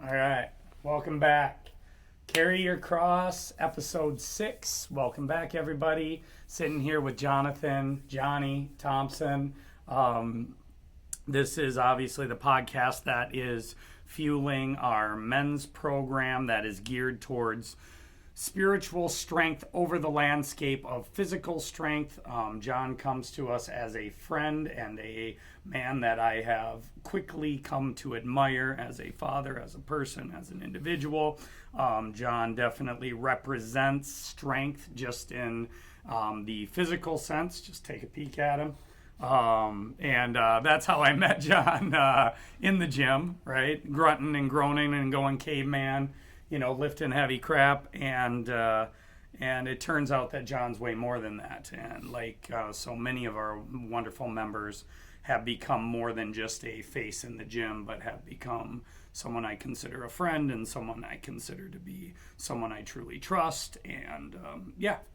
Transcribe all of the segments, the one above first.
All right, welcome back. Carry Your Cross, episode 6. Welcome back, everybody. Sitting here with Johnny Thompson. This is obviously the podcast that is fueling our men's program that is geared towards spiritual strength over the landscape of physical strength. John comes to us as a friend and a man that I have quickly come to admire as a father, as a person, as an individual. John definitely represents strength just in the physical sense. Just take a peek at him. That's how I met John in the gym, right? Grunting and groaning and going caveman, lifting heavy crap, and it turns out that John's way more than that. And like so many of our wonderful members have become more than just a face in the gym, but have become someone I consider a friend and someone I consider to be someone I truly trust. And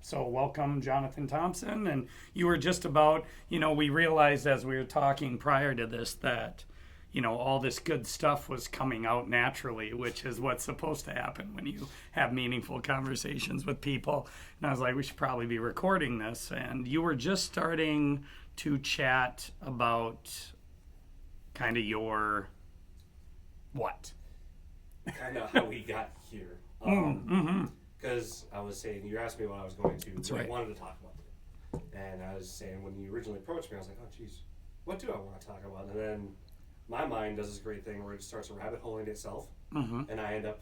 so welcome, Jonathan Thompson. And you were just about, we realized as we were talking prior to this that all this good stuff was coming out naturally, which is what's supposed to happen when you have meaningful conversations with people. And I was like, we should probably be recording this. And you were just starting to chat about kind of your what? Kind of how we got here. Because I was saying, you asked me what I was going to. That's right. I wanted to talk about it. And I was saying, when you originally approached me, I was like, oh, geez, what do I want to talk about? And then my mind does this great thing where it starts a rabbit holing itself, and I end up.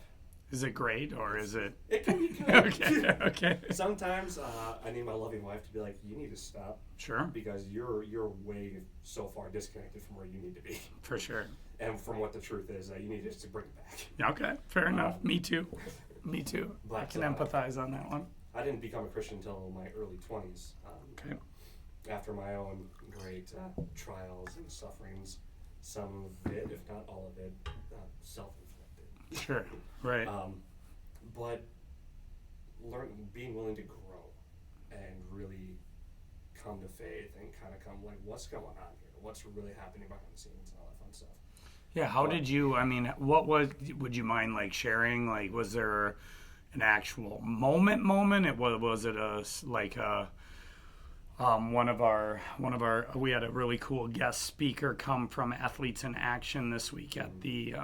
Is it great or is it? It can be good. Okay. Sometimes I need my loving wife to be like, you need to stop. Sure. Because you're way so far disconnected from where you need to be. For sure. And from what the truth is, you need just to bring it back. Okay, fair enough. Me too. But, I can empathize on that one. I didn't become a Christian until my early 20s. Okay. After my own great trials and sufferings, some of it, if not all of it, self-inflicted. Sure, right. But being willing to grow and really come to faith and kind of come like, what's going on here? What's really happening behind the scenes and all that fun stuff. Yeah, how did you, what would you mind like sharing? Like, was there an actual moment? Was it we had a really cool guest speaker come from Athletes in Action this week at the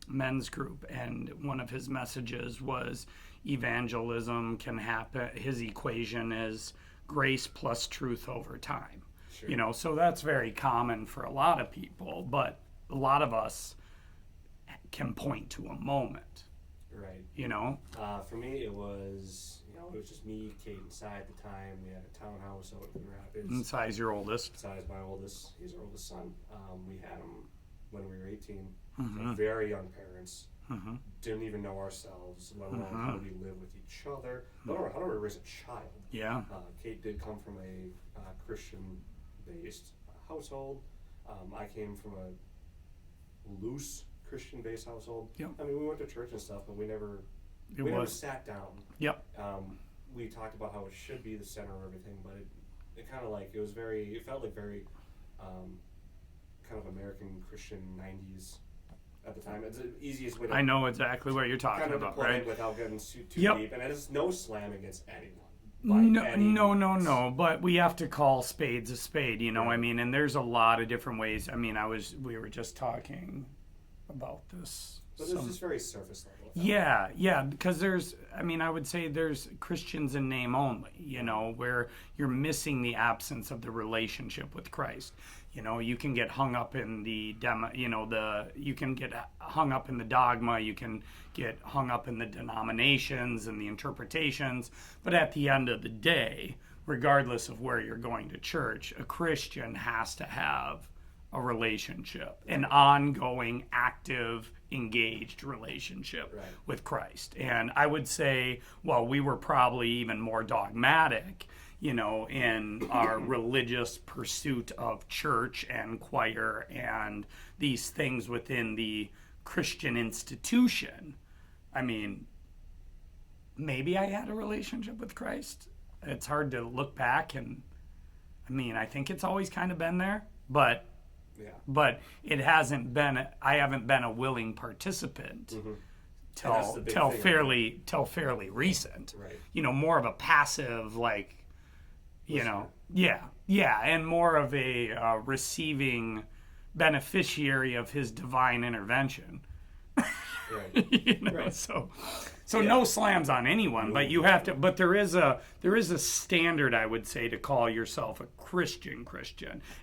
men's group, and one of his messages was evangelism can happen. His equation is grace plus truth over time. Sure. So that's very common for a lot of people, but a lot of us can point to a moment. Right. For me, it was just me, Kate, and Cy at the time. We had a townhouse out in Rapids. And Cy's your oldest? Cy's my oldest. He's our oldest son. We had him when we were 18. Mm-hmm. Very young parents. Mm-hmm. Didn't even know ourselves, let alone how do we live with each other. How do we raise a child? Yeah. Kate did come from a Christian-based household. I came from a loose Christian-based household. Yep. We went to church and stuff, but we never sat down. Yep. We talked about how it should be the center of everything, but it felt like very kind of American Christian 90s at the time. It's the easiest way to... I know exactly what you're talking about, right? Without getting too yep. deep. And it's no slam against anyone. No, but we have to call spades a spade, and there's a lot of different ways. We were just talking about this. But it's just very surface level. Yeah, because I would say there's Christians in name only, where you're missing the absence of the relationship with Christ. You can get hung up in the you can get hung up in the dogma, you can get hung up in the denominations and the interpretations, but at the end of the day, regardless of where you're going to church, a Christian has to have a relationship, an ongoing, active, engaged relationship with Christ. And I would say, we were probably even more dogmatic, in our religious pursuit of church and choir and these things within the Christian institution. Maybe I had a relationship with Christ. It's hard to look back and, I think it's always kind of been there, but Yeah. But it hasn't been. I haven't been a willing participant that's the big till thing. fairly recent. Right. More of a passive, like, Listener. yeah, and more of a receiving beneficiary of his divine intervention. Right. Right. So no slams on anyone, but you have to. But there is a standard, I would say, to call yourself a Christian,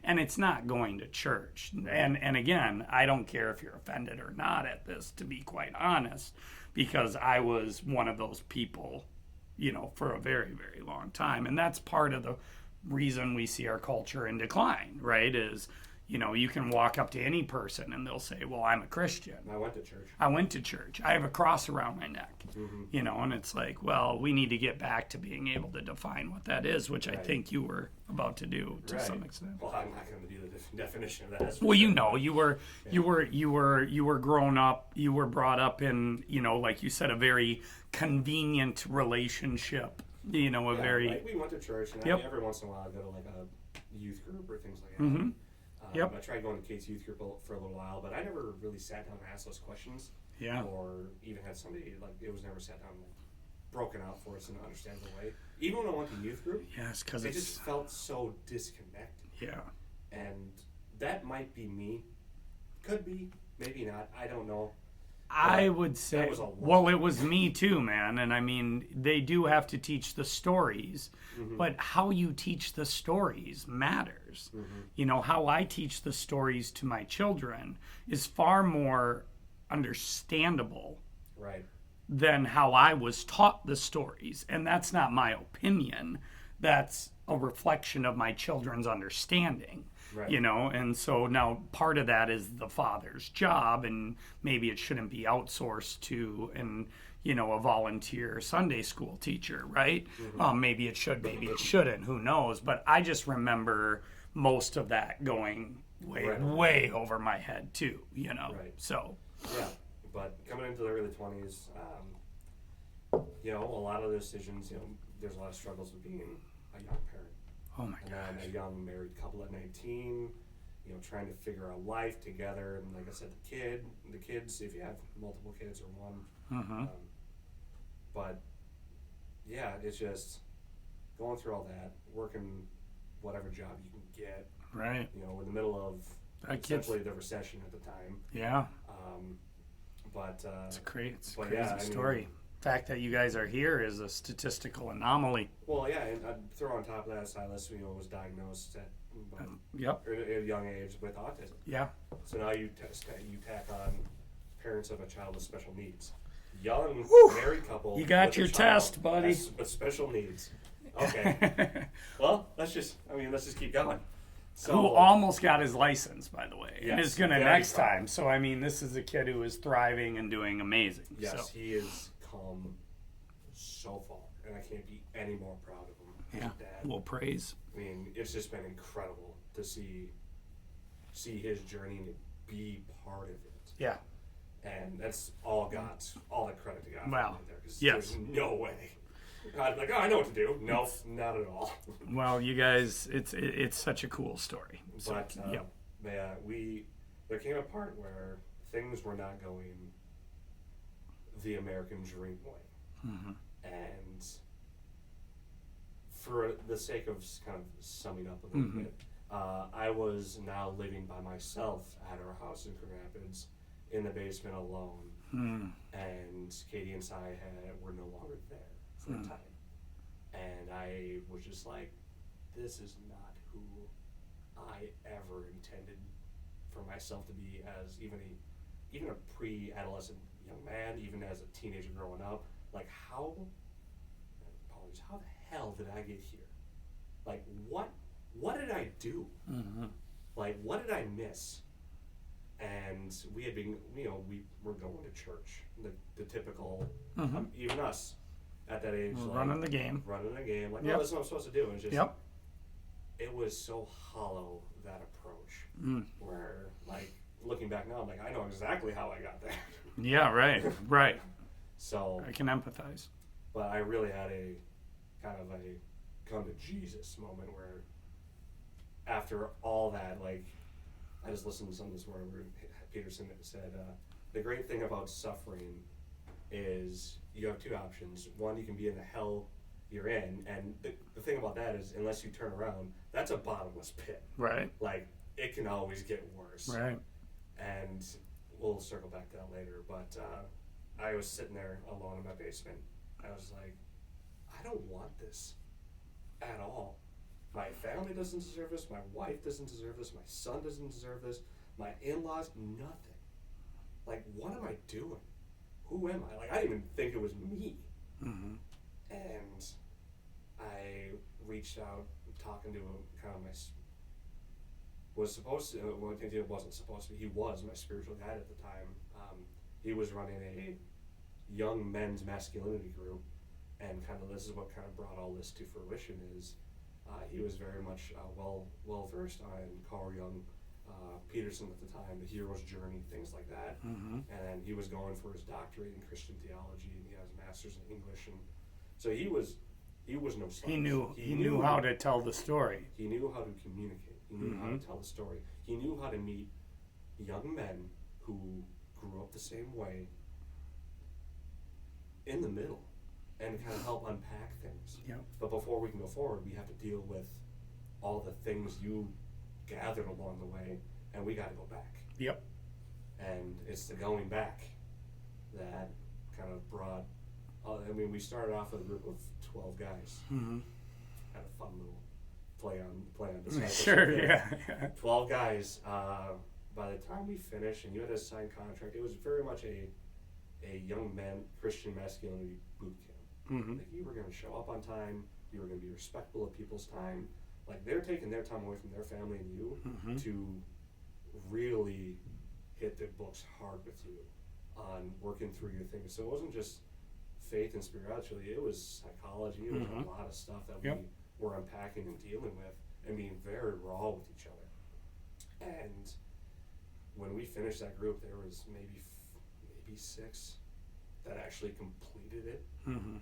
and it's not going to church. And again, I don't care if you're offended or not at this, to be quite honest, because I was one of those people, for a very, very long time, and that's part of the reason we see our culture in decline, right? Is you can walk up to any person and they'll say, well, I'm a Christian. I went to church. I have a cross around my neck. And it's like, well, we need to get back to being able to define what that is, which I think you were about to do to some extent. Well, I'm not going to do the definition of that. Well, you were grown up, you were brought up in, like you said, a very convenient relationship. Like we went to church, and every once in a while I go to like a youth group or things like that. I tried going to Kate's youth group for a little while, but I never really sat down and asked those questions. Yeah. Or even had somebody, like, it was never sat down and broken out for us in an understandable way. Even when I went to youth group, yes, because it just felt so disconnected. Yeah. And that might be me. Could be. Maybe not. I don't know. I would say, well, it was me too, man. And I mean, they do have to teach the stories, but how you teach the stories matters. How I teach the stories to my children is far more understandable than how I was taught the stories. And that's not my opinion. That's a reflection of my children's understanding. Right. And so now part of that is the father's job, and maybe it shouldn't be outsourced to a volunteer Sunday school teacher, right? Maybe it should, maybe it shouldn't, who knows? But I just remember most of that going way over my head too, Right. So. Yeah, but coming into the early 20s, a lot of the decisions, there's a lot of struggles with being a young parent. Oh my gosh. And then a young married couple at 19, trying to figure out life together. And like I said, the kids, if you have multiple kids or one. But yeah, it's just going through all that, working whatever job you can get. Right. In the middle of essentially the recession at the time. Yeah. It's a crazy story. The fact that you guys are here is a statistical anomaly. Well, yeah, and I'd throw on top of that, Silas, was diagnosed at a young age with autism. Yeah. So now you tack on parents of a child with special needs. Young married couple. You got your test, buddy. With special needs. Okay. Well, let's just keep going. So, who almost got his license, by the way, and is going to next time. So, I mean, this is a kid who is thriving and doing amazing. Yes, he has come so far, and I can't be any more proud of him. Yeah, well, praise. I mean, it's just been incredible to see his journey and to be part of it. Yeah. And that's all the credit to God. Wow. Right there, there's no way. I'm like, I know what to do. No, not at all. Well, you guys, it's such a cool story. So, but there came a part where things were not going the American dream way, and for the sake of kind of summing up a little bit, I was now living by myself at our house in Grand Rapids in the basement alone, and Katie and I were no longer there for a time. And I was just like, this is not who I ever intended for myself to be as even a pre-adolescent young man, even as a teenager growing up. Like, how the hell did I get here? Like, what did I do? Like, what did I miss? And we had been, we were going to church, the typical, even us at that age, running the game, like, oh, this is what I'm supposed to do. And just, it was so hollow, that approach, where, like, looking back now, I'm like, I know exactly how I got there. Yeah, right. So I can empathize. But I really had a kind of a come to Jesus moment where, after all that, like, I just listened to something this morning where Peterson said, the great thing about suffering is you have two options. One, you can be in the hell you're in, and the thing about that is, unless you turn around, that's a bottomless pit. Right. Like, it can always get worse. Right. And we'll circle back to that later, but I was sitting there alone in my basement. I was like, I don't want this at all. My family doesn't deserve this, my wife doesn't deserve this, my son doesn't deserve this, my in-laws, nothing. Like, what am I doing? Who am I? Like, I didn't even think it was me. Mm-hmm. And I reached out, talking to kind of my, was supposed to, well, it wasn't supposed to be, he was my spiritual guide at the time. He was running a young men's masculinity group, and kind of this is what kind of brought all this to fruition is, he was very much well versed on Carl Jung, Peterson at the time, the hero's journey, things like that. Mm-hmm. And he was going for his doctorate in Christian theology, and he has a master's in English, and so he was no slouch. He knew how to tell the story. He knew how to communicate. He knew how to tell the story. He knew how to meet young men who grew up the same way in the middle and kind of help unpack things. Yep. But before we can go forward, we have to deal with all the things you gathered along the way, and we got to go back. Yep. And it's the going back that kind of brought, we started off with a group of 12 guys. Mm-hmm. Had a fun little play on discipleship. Sure, there. yeah. 12 guys. By the time we finished and you had a signed contract, it was very much a young men Christian masculinity boot camp. Mm-hmm. Like, you were going to show up on time, you were going to be respectful of people's time. Like, they're taking their time away from their family and you to really hit the books hard with you on working through your things. So it wasn't just faith and spirituality, it was psychology, it was a lot of stuff that we were unpacking and dealing with and being very raw with each other. And when we finished that group, there was maybe 6 that actually completed it. Mm-hmm.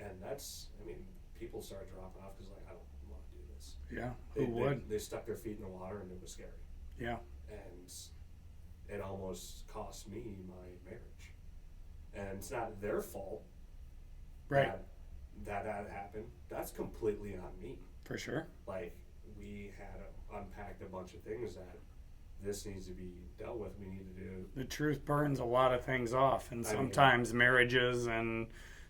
And that's, people started dropping off because, like, I don't want to do this. Yeah, who would? They stuck their feet in the water and it was scary. Yeah. And it almost cost me my marriage. And it's not their fault. Right. That happened. That's completely on me. For sure. Like, we had unpacked a bunch of things that this needs to be dealt with. We need to do. The truth burns a lot of things off, and sometimes marriages and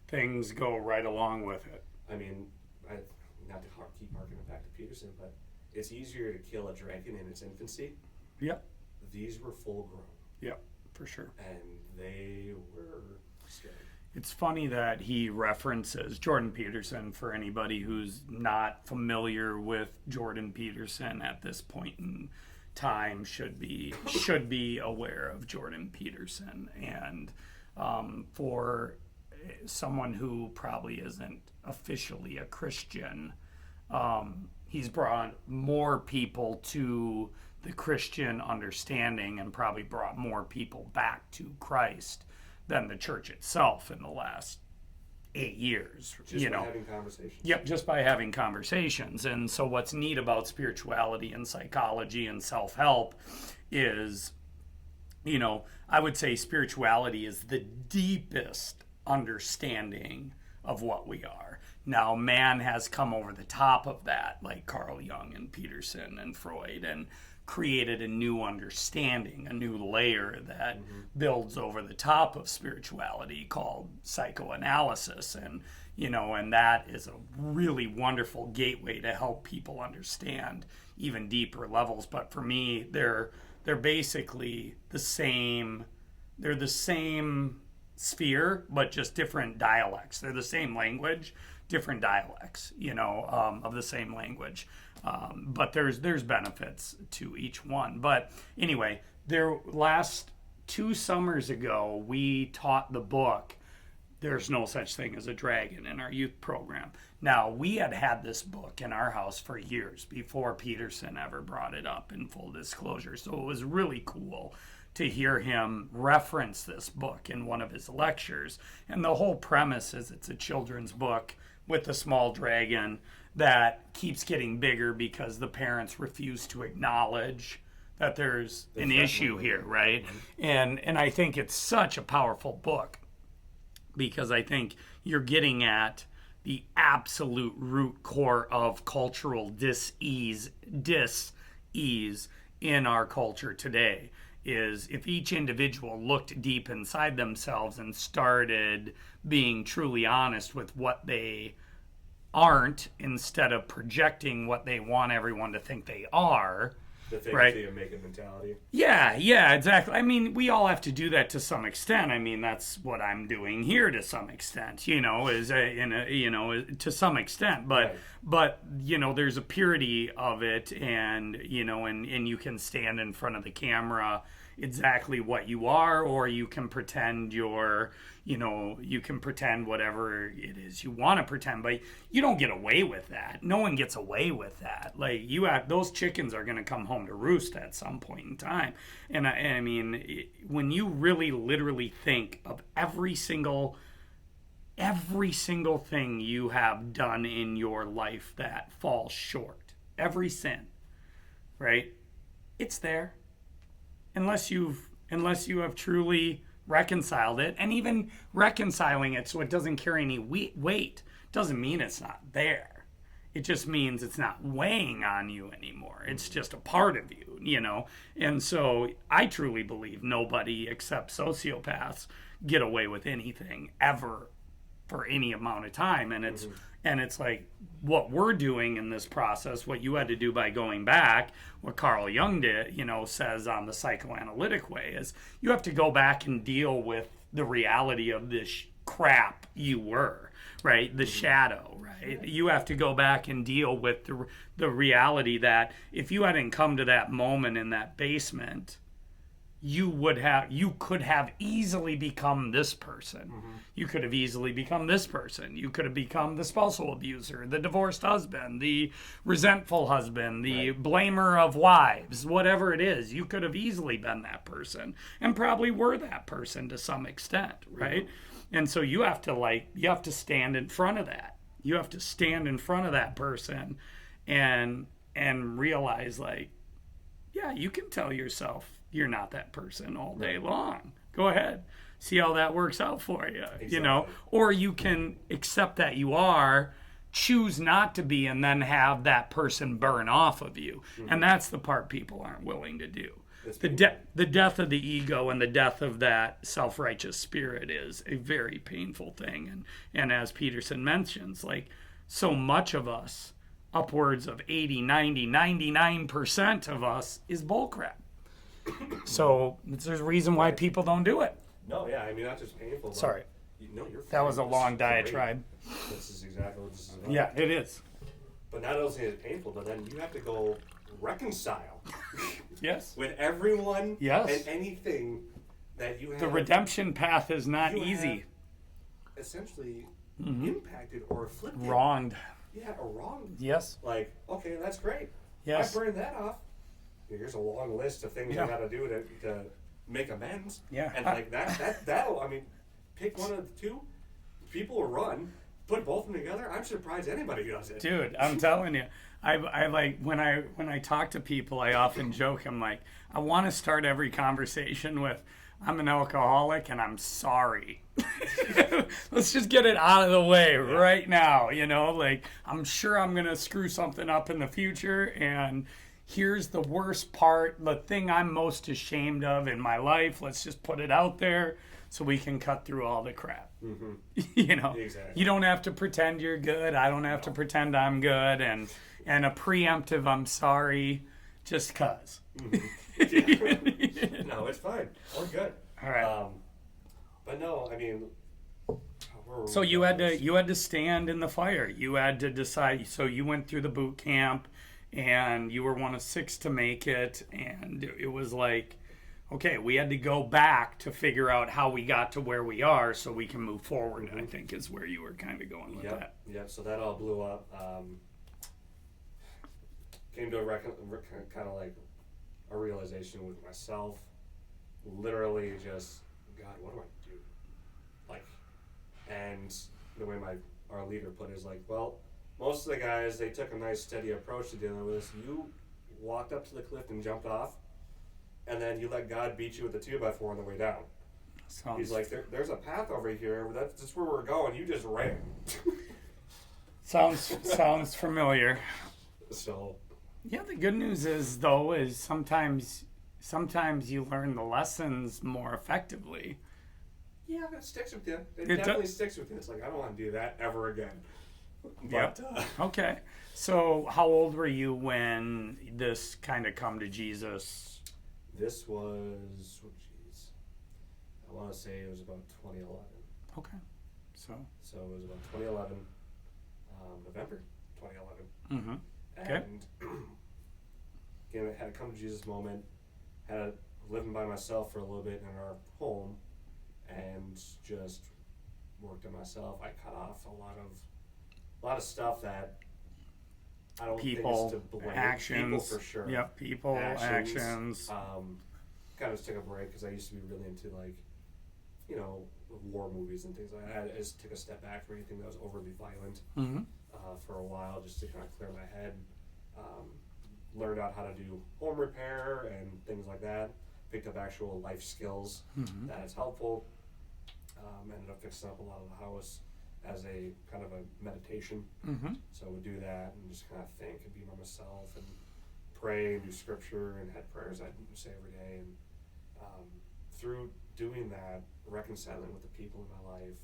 things go right along with it. Not to keep harking it back to Peterson, but it's easier to kill a dragon in its infancy. Yep. These were full grown. Yep, for sure. And they were scary. It's funny that he references Jordan Peterson. For anybody who's not familiar with Jordan Peterson at this point in time, should be aware of Jordan Peterson. And for someone who probably isn't officially a Christian, he's brought more people to the Christian understanding and probably brought more people back to Christ than the church itself in the last 8 years. Just by having conversations. Yep, just by having conversations. And so what's neat about spirituality and psychology and self-help is, I would say spirituality is the deepest understanding of what we are. Now, man has come over the top of that, like Carl Jung and Peterson and Freud, and created a new understanding, a new layer that builds over the top of spirituality called psychoanalysis. And, and that is a really wonderful gateway to help people understand even deeper levels. But for me, they're basically the same. They're the same sphere, but just different dialects. They're the same language, different dialects, of the same language. But there's benefits to each one. But anyway, last 2 summers ago, we taught the book, There's No Such Thing as a Dragon, in our youth program. Now, we had this book in our house for years before Peterson ever brought it up, in full disclosure. So it was really cool to hear him reference this book in one of his lectures. And the whole premise is it's a children's book with a small dragon that keeps getting bigger because the parents refuse to acknowledge that there's an issue here, right? And I think it's such a powerful book because I think you're getting at the absolute root core of cultural dis-ease in our culture today. Is if each individual looked deep inside themselves and started being truly honest with what they aren't instead of projecting what they want everyone to think they are. The fake right? it till you make it mentality. Yeah, exactly. I mean, we all have to do that to some extent. I mean, that's what I'm doing here to some extent, to some extent. But Right. but there's a purity of it, and and you can stand in front of the camera exactly what you are, or you can pretend you can pretend whatever it is you want to pretend, but you don't get away with that. No one gets away with that. Like those chickens are going to come home to roost at some point in time. And I mean, when you really literally think of every single thing you have done in your life that falls short, every sin, right? It's there. Unless you have truly reconciled it, and even reconciling it so it doesn't carry any weight doesn't mean it's not there. It just means it's not weighing on you anymore. It's just a part of you, And so I truly believe nobody except sociopaths get away with anything ever for any amount of time. And it's like what we're doing in this process, what you had to do by going back, what Carl Jung did, says on the psychoanalytic way, is you have to go back and deal with the reality of this crap you were, right? The shadow, right? You have to go back and deal with the reality that if you hadn't come to that moment in that basement, you could have easily become this person. You could have easily become this person. You could have become the spousal abuser, the divorced husband, the resentful husband, the blamer of wives, whatever it is. You could have easily been that person and probably were that person to some extent, right? And so you have to stand in front of that. You have to stand in front of that person and realize, like, yeah, you can tell yourself you're not that person all day long. Go ahead. See how that works out for you, Exactly. Or you can accept that you are, choose not to be, and then have that person burn off of you. And that's the part people aren't willing to do. The death of the ego and the death of that self-righteous spirit is a very painful thing. And as Peterson mentions, like, so much of us, upwards of 80, 90, 99% of us is bullcrap. So there's a reason why people don't do it. No, yeah, I mean, not just painful. But Sorry. No, you're fine. That was a This long is great. diatribe. This is exactly what this is about. Yeah, it is. But not only is it painful, but then you have to go reconcile Yes. with everyone Yes. and anything that you have. The redemption path is not you easy. have essentially impacted or afflicted. Wronged. Yeah, or wrong. Yes. Like, okay, that's great. Yes. I burned that off. Here's a long list of things Yeah. I got to do to make amends. Yeah. And like that'll, I mean, pick one of the two. People will run. Put both of them together. I'm surprised anybody does it. Dude, I'm telling you, I like when I talk to people, I often joke. I'm like, I want to start every conversation with, "I'm an alcoholic and I'm sorry." Let's just get it out of the way right now. Like, I'm sure I'm gonna screw something up in the future, and here's the worst part, the thing I'm most ashamed of in my life. Let's just put it out there so we can cut through all the crap. Exactly. You don't have to pretend you're good. I don't have to pretend I'm good, and a preemptive I'm sorry just cuz. No, it's fine. We're good. All right. But no, I mean, So you had to stand in the fire. You had to decide. So you went through the boot camp, and you were one of 6 to make it, and it was like, okay, we had to go back to figure out how we got to where we are so we can move forward. I think is where you were kind of going with that. Yep. So that all blew up. Came to kind of like a realization with myself. Literally, just, God, what do I do? Like, and the way our leader put it is like, well, most of the guys, they took a nice steady approach to dealing with this. You walked up to the cliff and jumped off. and then you let God beat you with the 2x4 on the way down. He's like, there's a path over here. That's where we're going. You just ran. sounds familiar. So. Yeah, the good news is though is sometimes you learn the lessons more effectively. Yeah, it sticks with you. It definitely sticks with you. It's like, I don't want to do that ever again. But, Okay. So how old were you when this kind of come to Jesus? This was, I want to say it was about 2011. Okay. So it was about 2011, November 2011. Mm-hmm. Okay. And again, I had a come to Jesus moment, had living by myself for a little bit in our home, and just worked on myself. I cut off a lot of stuff that I don't think is to blame. Actions. People for sure. Yep, people, actions. Kind of took a break because I used to be really into war movies and things like that. I just took a step back from anything that was overly violent for a while, just to kind of clear my head. Learned out how to do home repair and things like that. Picked up actual life skills that is helpful. Ended up fixing up a lot of the house as a kind of a meditation. So I would do that and just kind of think and be by myself and pray and do scripture and had prayers I'd say every day. And through doing that, reconciling with the people in my life,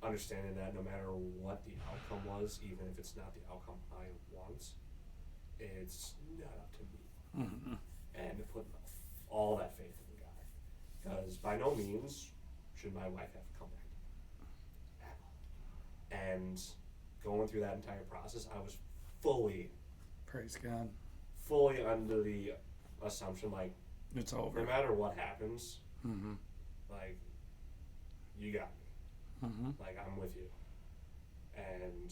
understanding that no matter what the outcome was, even if it's not the outcome I want, it's not up to me. And to put all that faith in God. Because by no means should my wife have to come back at all. And going through that entire process, I was fully, praise God, fully under the assumption, like, it's over. No matter what happens, like, you got me. Like, I'm with you. And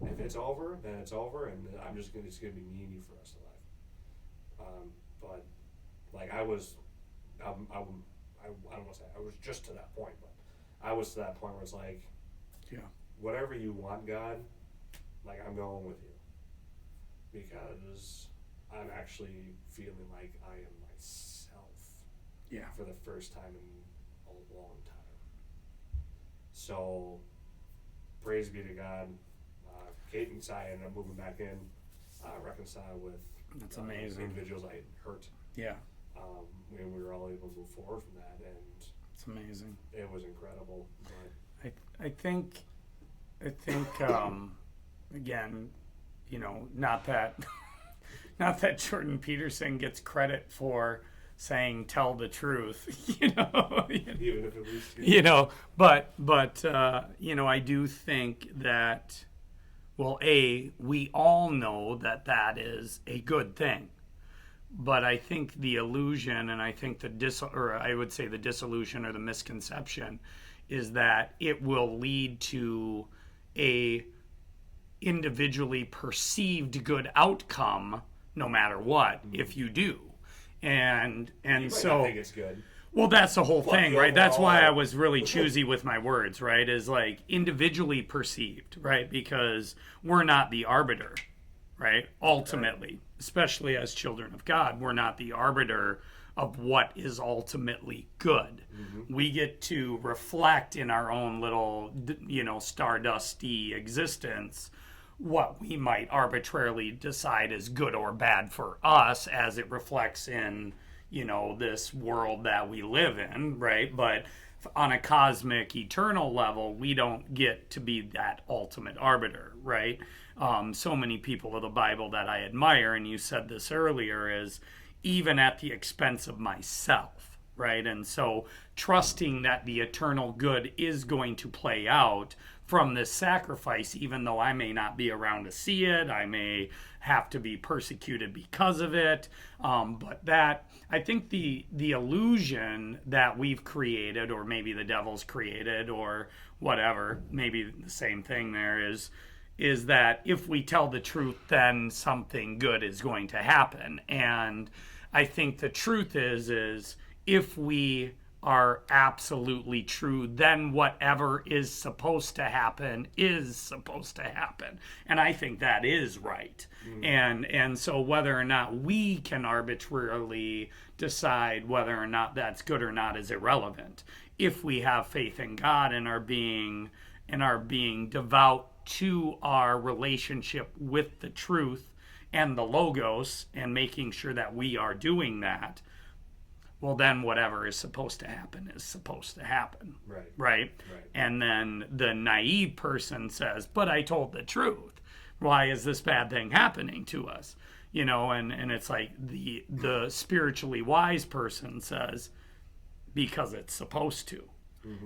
if it's over, then it's over, and it's gonna be me and you for the rest of life. But like I don't want to say I was just to that point, but I was to that point where it's like, whatever you want, God, like I'm going with you, because I'm actually feeling like I am myself. For the first time in a long time. So, praise be to God. Kate and Si ended up moving back in, reconcile with that's amazing. Individuals I had hurt. And we were all able to move forward from that, and it's amazing. It was incredible. But I think again, not that Jordan Peterson gets credit for saying tell the truth, even if it was, but I do think that, well, we all know that is a good thing, but I think the illusion, and I think the disillusion or the misconception is that it will lead to a individually perceived good outcome no matter what if you do. And so I think it's good. Well, that's the whole thing, right? That's why I was really choosy with my words, right? Is like individually perceived, right? Because we're not the arbiter, right? Ultimately, especially as children of God, we're not the arbiter of what is ultimately good. We get to reflect in our own little, stardusty existence what we might arbitrarily decide is good or bad for us as it reflects in, this world that we live in, right? But on a cosmic, eternal level, we don't get to be that ultimate arbiter, right? So many people of the Bible that I admire, and you said this earlier, is even at the expense of myself, right? And so trusting that the eternal good is going to play out from this sacrifice, even though I may not be around to see it, I may have to be persecuted because of it. But that, I think the illusion that we've created, or maybe the devil's created, or whatever, maybe the same thing there is that if we tell the truth, then something good is going to happen. And I think the truth is if we are absolutely true, then whatever is supposed to happen is supposed to happen. And I think that is right. And so whether or not we can arbitrarily decide whether or not that's good or not is irrelevant. If we have faith in God and are being devout to our relationship with the truth and the Logos and making sure that we are doing that, well, then whatever is supposed to happen is supposed to happen. Right. Right? And then the naive person says, but I told the truth. Why is this bad thing happening to us? You know, and it's like the spiritually wise person says, because it's supposed to.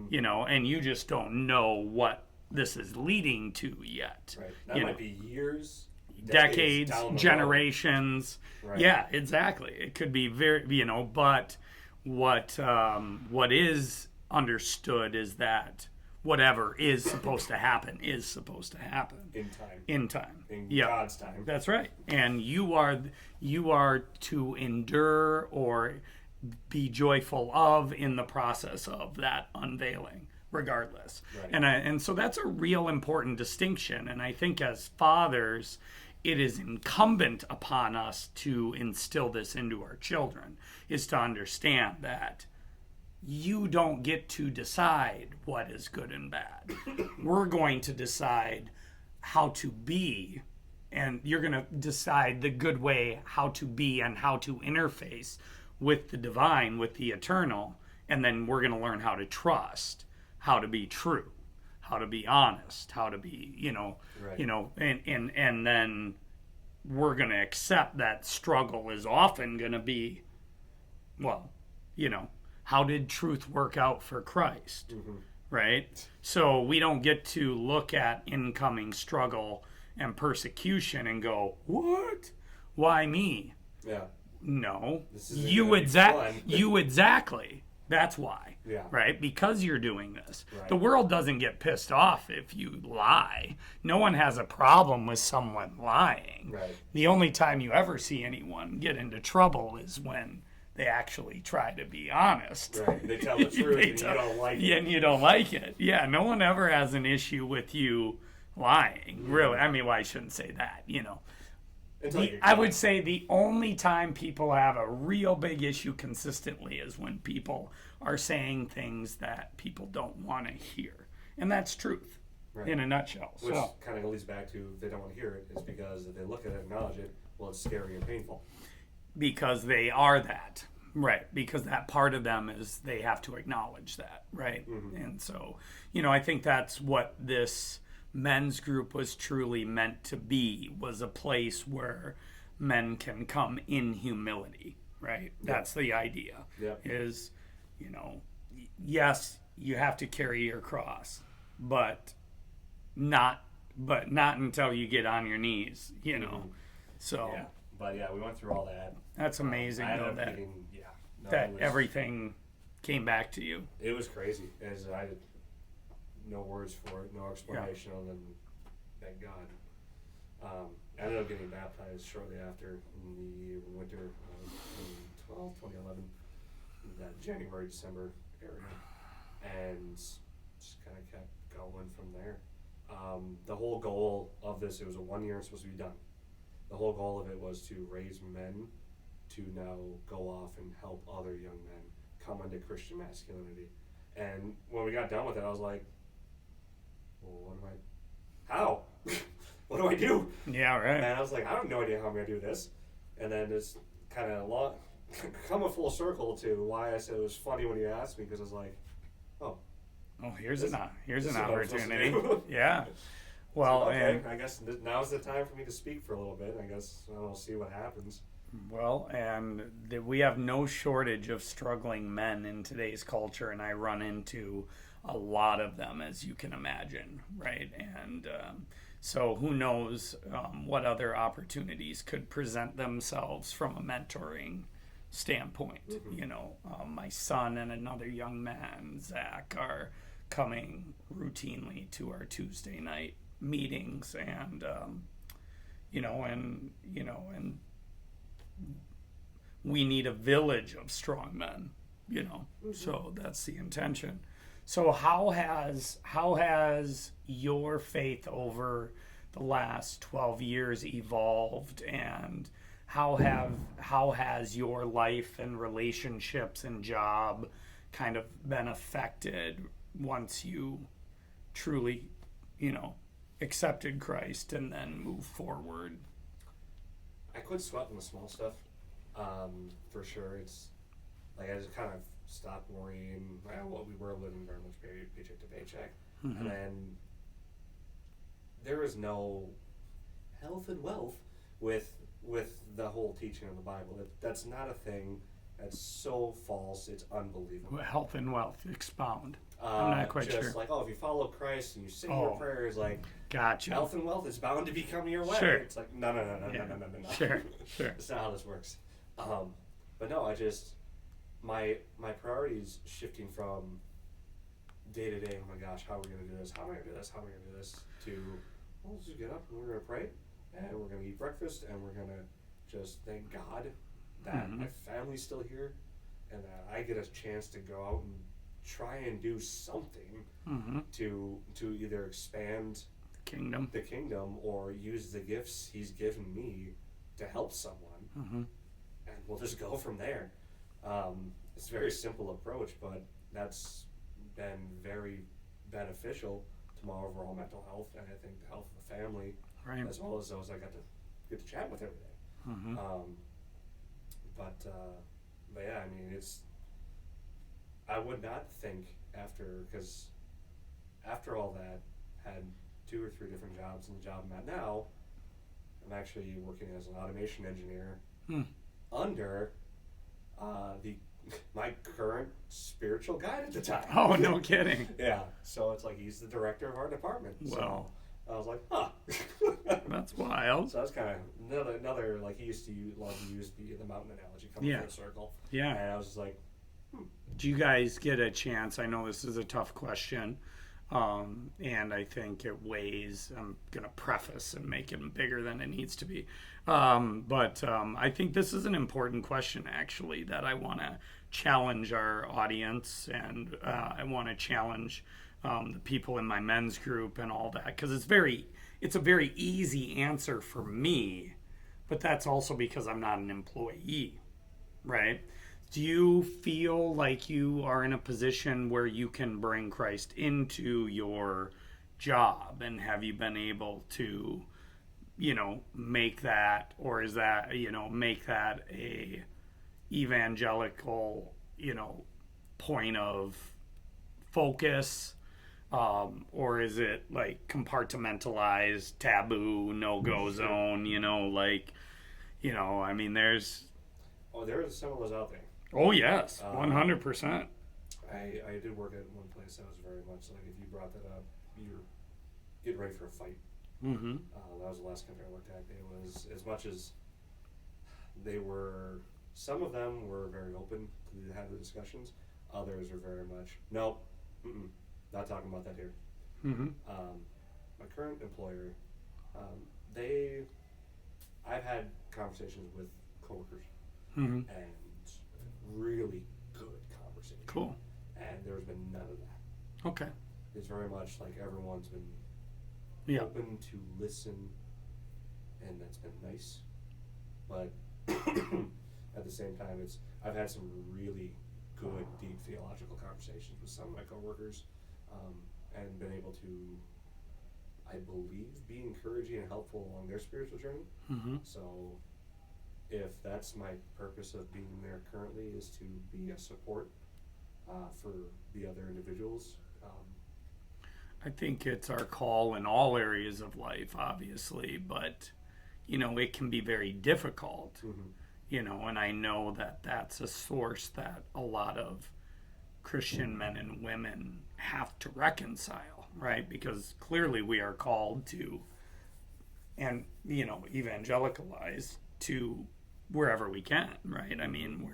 You know, and you just don't know what this is leading to yet. Right. That might be years, decades, down the generations. Right. Yeah, exactly. It could be very, you know, but what is understood is that whatever is supposed to happen is supposed to happen in time. in time. In Yep. God's time. That's right. And you are to endure or be joyful of in the process of that unveiling, regardless. Right. And so that's a real important distinction. And I think as fathers, it is incumbent upon us to instill this into our children, is to understand that you don't get to decide what is good and bad. We're going to decide how to be, and you're going to decide the good way how to be and how to interface with the divine, with the eternal, and then we're going to learn how to trust, how to be true, how to be honest, how to be, and then we're going to accept that struggle is often going to be, well, how did truth work out for Christ, right? So we don't get to look at incoming struggle and persecution and go, what? Why me? Yeah. No, you exactly. That's why. Yeah. Right? Because you're doing this. Right. The world doesn't get pissed off if you lie. No one has a problem with someone lying. Right. The only time you ever see anyone get into trouble is when they actually try to be honest. Right. They tell the truth and you don't like it. Yeah, and you don't like it. Yeah, no one ever has an issue with you lying. Really. I mean, well, I shouldn't say that, I would say the only time people have a real big issue consistently is when people are saying things that people don't want to hear. And that's truth in a nutshell. Which kind of leads back to if they don't want to hear it, is because if they look at it and acknowledge it, well, it's scary and painful. Because they are that. Right. Because that part of them is they have to acknowledge that. Right. Mm-hmm. And so, I think that's what this men's group was truly meant to be, was a place where men can come in humility, right? That's the idea. Is, yes, you have to carry your cross, but not until you get on your knees, So But we went through all that. That's amazing though that everything came back to you. It was crazy. As I did no words for it, no explanation other than thank God. I ended up getting baptized shortly after in the winter of 2011, that January, December area, and just kind of kept going from there. The whole goal of this, it was a 1 year, it's supposed to be done. The whole goal of it was to raise men to now go off and help other young men come into Christian masculinity. And when we got done with it, I was like, well, how? What do I do? Yeah, right. And I was like, I have no idea how I'm going to do this. And then it's kind of come a full circle to why I said it was funny when you asked me, because I was like, oh, here's an opportunity. Yeah. Well, so, okay, and I guess now's the time for me to speak for a little bit. I guess I'll see what happens. Well, and we have no shortage of struggling men in today's culture, and I run into a lot of them, as you can imagine, right? And so who knows what other opportunities could present themselves from a mentoring standpoint. My son and another young man, Zach, are coming routinely to our Tuesday night meetings, and we need a village of strong men, So that's the intention. So how has your faith over the last 12 years evolved, and how has your life and relationships and job kind of been affected once you truly, accepted Christ and then move forward? I quit sweating the small stuff. For sure, it's like I just kind of stopped worrying. Well, we were living very much paycheck to paycheck, and then there is no health and wealth with the whole teaching of the Bible. That's not a thing. That's so false. It's unbelievable. Health and wealth, expound. I'm not quite just sure. like, if you follow Christ and you say your prayers, like, Gotcha. health and wealth is bound to be coming your way. Sure. It's like, no. Sure. That's not how this works. But no, my priorities shifting from day to day. Oh my gosh, how are we gonna do this? How am I gonna do this? How am I gonna do this? To let's just get up and we're gonna pray and we're gonna eat breakfast and we're gonna just thank God that my family's still here and that I get a chance to go out and try and do something to either expand the kingdom or use the gifts He's given me to help someone, and we'll just go from there. It's a very simple approach, but that's been very beneficial to my overall mental health, and I think the health of the family, Right. as well as those I get to chat with every day. But yeah, I mean, I would not think because after all that, had 2 or 3 different jobs, and the job I'm at now, I'm actually working as an automation engineer under my current spiritual guide at the time. Oh, no kidding. Yeah, so it's like he's the director of our department. Wow. So I was like, huh. That's wild. So that's kind of another like he used to love to use the mountain analogy coming full circle. Yeah. And I was just like, Do you guys get a chance? I know this is a tough question, and I think it weighs. I'm going to preface and make it bigger than it needs to be. But I think this is an important question, actually, that I want to challenge our audience, and I want to challenge the people in my men's group and all that, because it's a very easy answer for me, but that's also because I'm not an employee, right? Do you feel like you are in a position where you can bring Christ into your job, and have you been able to, make that, or is that, make that a evangelical, point of focus, or is it like compartmentalized, taboo, no-go zone, I mean, there's... oh, there are some of those out there. Oh, yes, 100%. I did work at one place that was very much like, if you brought that up, you're getting ready for a fight. That was the last company I worked at. It was, as much as some of them were very open to have the discussions, others are very much, nope, not talking about that here. My current employer, I've had conversations with coworkers, and really good conversation. Cool. And there's been none of that. Okay. It's very much like everyone's been open to listen, and that's been nice. But at the same time, I've had some really good, deep theological conversations with some of my coworkers, and been able to, I believe, be encouraging and helpful along their spiritual journey. So if that's my purpose of being there currently, is to be a support for the other individuals. I think it's our call in all areas of life, obviously, but, it can be very difficult, and I know that that's a source that a lot of Christian men and women have to reconcile, right? Because clearly we are called to, and, evangelicalize to wherever we can, right? I mean,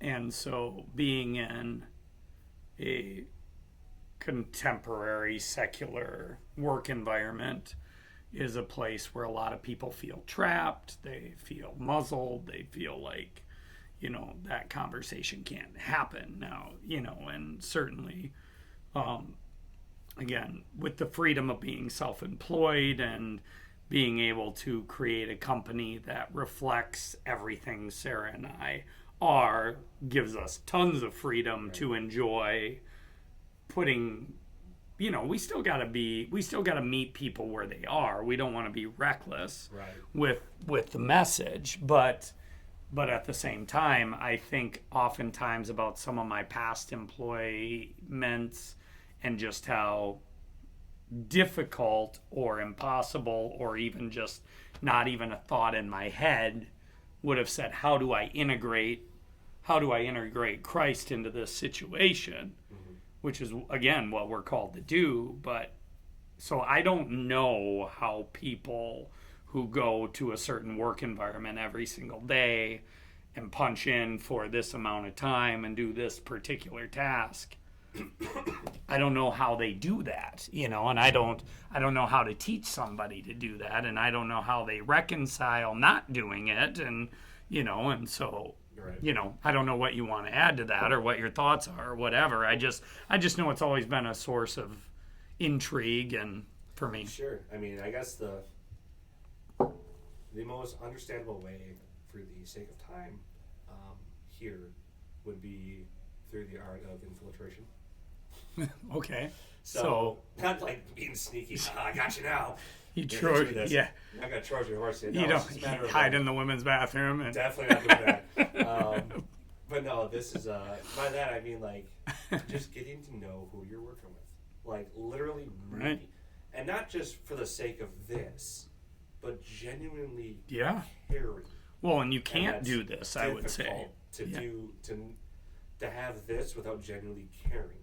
and so being in a contemporary secular work environment is a place where a lot of people feel trapped, they feel muzzled, they feel like, that conversation can't happen now, and certainly, again, with the freedom of being self-employed and being able to create a company that reflects everything Sarah and I are, gives us tons of freedom to enjoy putting, we still got to meet people where they are. We don't want to be reckless with the message, but at the same time, I think oftentimes about some of my past employments and just how difficult or impossible or even just not even a thought in my head would have said, how do I integrate Christ into this situation, which is, again, what we're called to do. But so I don't know how people who go to a certain work environment every single day and punch in for this amount of time and do this particular task, I don't know how they do that, and I don't know how to teach somebody to do that, and I don't know how they reconcile not doing it, and and so I don't know what you want to add to that or what your thoughts are or whatever. I just know it's always been a source of intrigue and for me. Sure. I mean, I guess the most understandable way, for the sake of time, here would be through the art of infiltration. Okay. So not like being sneaky. I got you now. You Trojan, yeah. I'm not gonna Trojan horse it. No, you don't hide in the women's bathroom. And... Definitely not doing that. But no, this is by that I mean like just getting to know who you're working with, like literally, right. And not just for the sake of this, but genuinely caring. Well, and you can't do this, I would say, to have this without genuinely caring.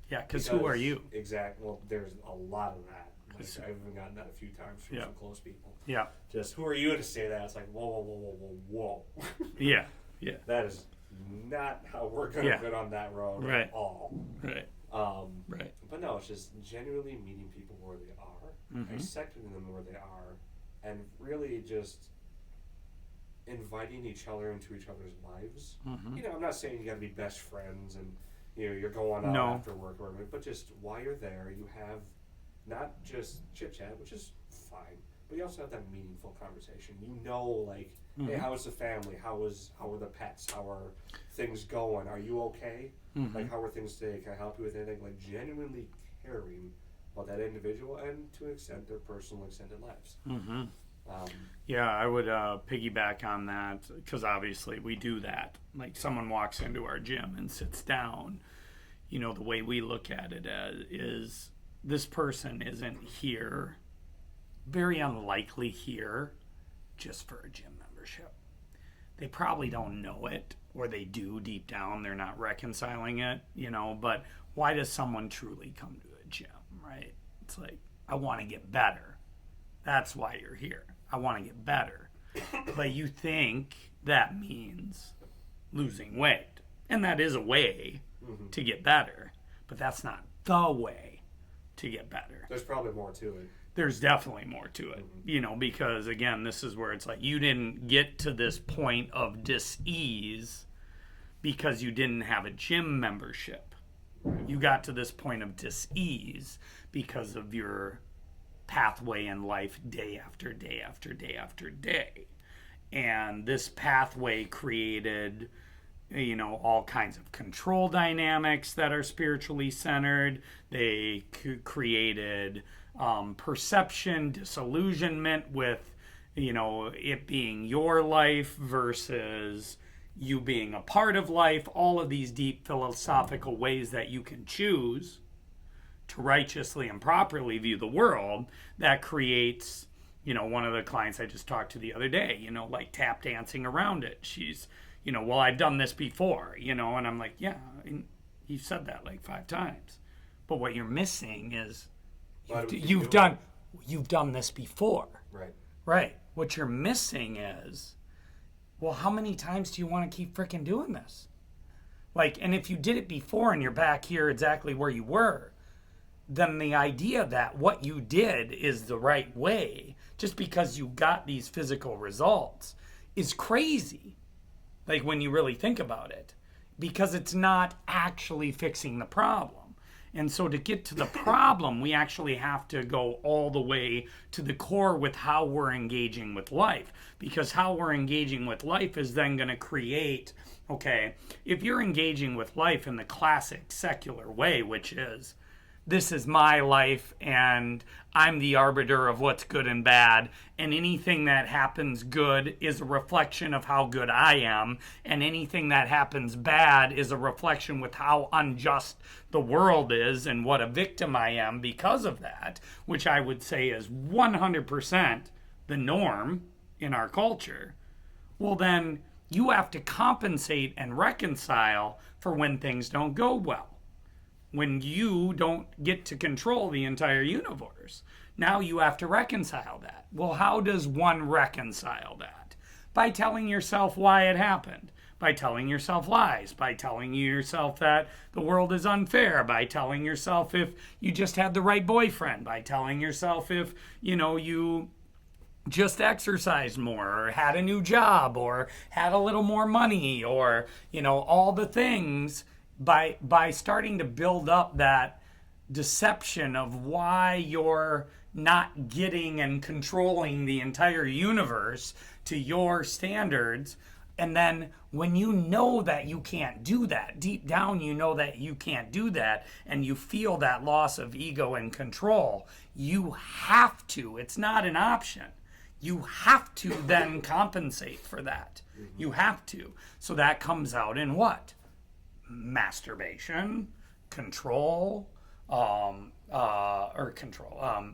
Yeah, because who are you? Exactly. Well, there's a lot of that. Like, I've even gotten that a few times from some close people. Yeah. Just, who are you to say that? It's like, whoa. Yeah. That is not how we're going to get on that road at all. Right. But no, it's just genuinely meeting people where they are, accepting them where they are, and really just inviting each other into each other's lives. I'm not saying you got to be best friends and you're going out after work or whatever, but just while you're there, you have not just chit chat, which is fine, but you also have that meaningful conversation. Like, hey, how is the family? How are the pets? How are things going? Are you okay? Like, how are things today? Can I help you with anything? Like, genuinely caring about that individual and to an extent their personal extended lives. I would piggyback on that because obviously we do that. Like, someone walks into our gym and sits down, the way we look at it is this person isn't here, very unlikely here, just for a gym membership. They probably don't know it, or they do deep down. They're not reconciling it, but why does someone truly come to a gym, right? It's like, I want to get better. That's why you're here. I want to get better. But you think that means losing weight. And that is a way to get better. But that's not the way to get better. There's probably more to it. There's definitely more to it. Because, again, this is where it's like you didn't get to this point of dis-ease because you didn't have a gym membership. You got to this point of dis-ease because of your pathway in life day after day after day after day. And this pathway created, all kinds of control dynamics that are spiritually centered. They created perception, disillusionment with, it being your life versus you being a part of life. All of these deep philosophical ways that you can choose to righteously and properly view the world that creates, one of the clients I just talked to the other day, like tap dancing around it. She's, well, I've done this before, and I'm like, yeah, you've said that like 5 times. But what you're missing is you've done this before. Right. What you're missing is, well, how many times do you want to keep freaking doing this? Like, and if you did it before and you're back here exactly where you were, then the idea that what you did is the right way just because you got these physical results is crazy. like when you really think about it, because it's not actually fixing the problem. And so to get to the problem, we actually have to go all the way to the core with how we're engaging with life. Because how we're engaging with life is then going to create, okay, if you're engaging with life in the classic secular way, which is, this is my life and I'm the arbiter of what's good and bad, and anything that happens good is a reflection of how good I am, and anything that happens bad is a reflection with how unjust the world is and what a victim I am because of that, which I would say is 100% the norm in our culture. Well, then you have to compensate and reconcile for when things don't go well, when you don't get to control the entire universe. Now you have to reconcile that. Well, how does one reconcile that? By telling yourself why it happened, by telling yourself lies, by telling yourself that the world is unfair, by telling yourself if you just had the right boyfriend, by telling yourself if, you just exercised more or had a new job or had a little more money or, all the things. By starting to build up that deception of why you're not getting and controlling the entire universe to your standards. And then when you know that you can't do that, deep down you know that you can't do that, and you feel that loss of ego and control, you have to. It's not an option. You have to then compensate for that. You have to. So that comes out in what? Masturbation,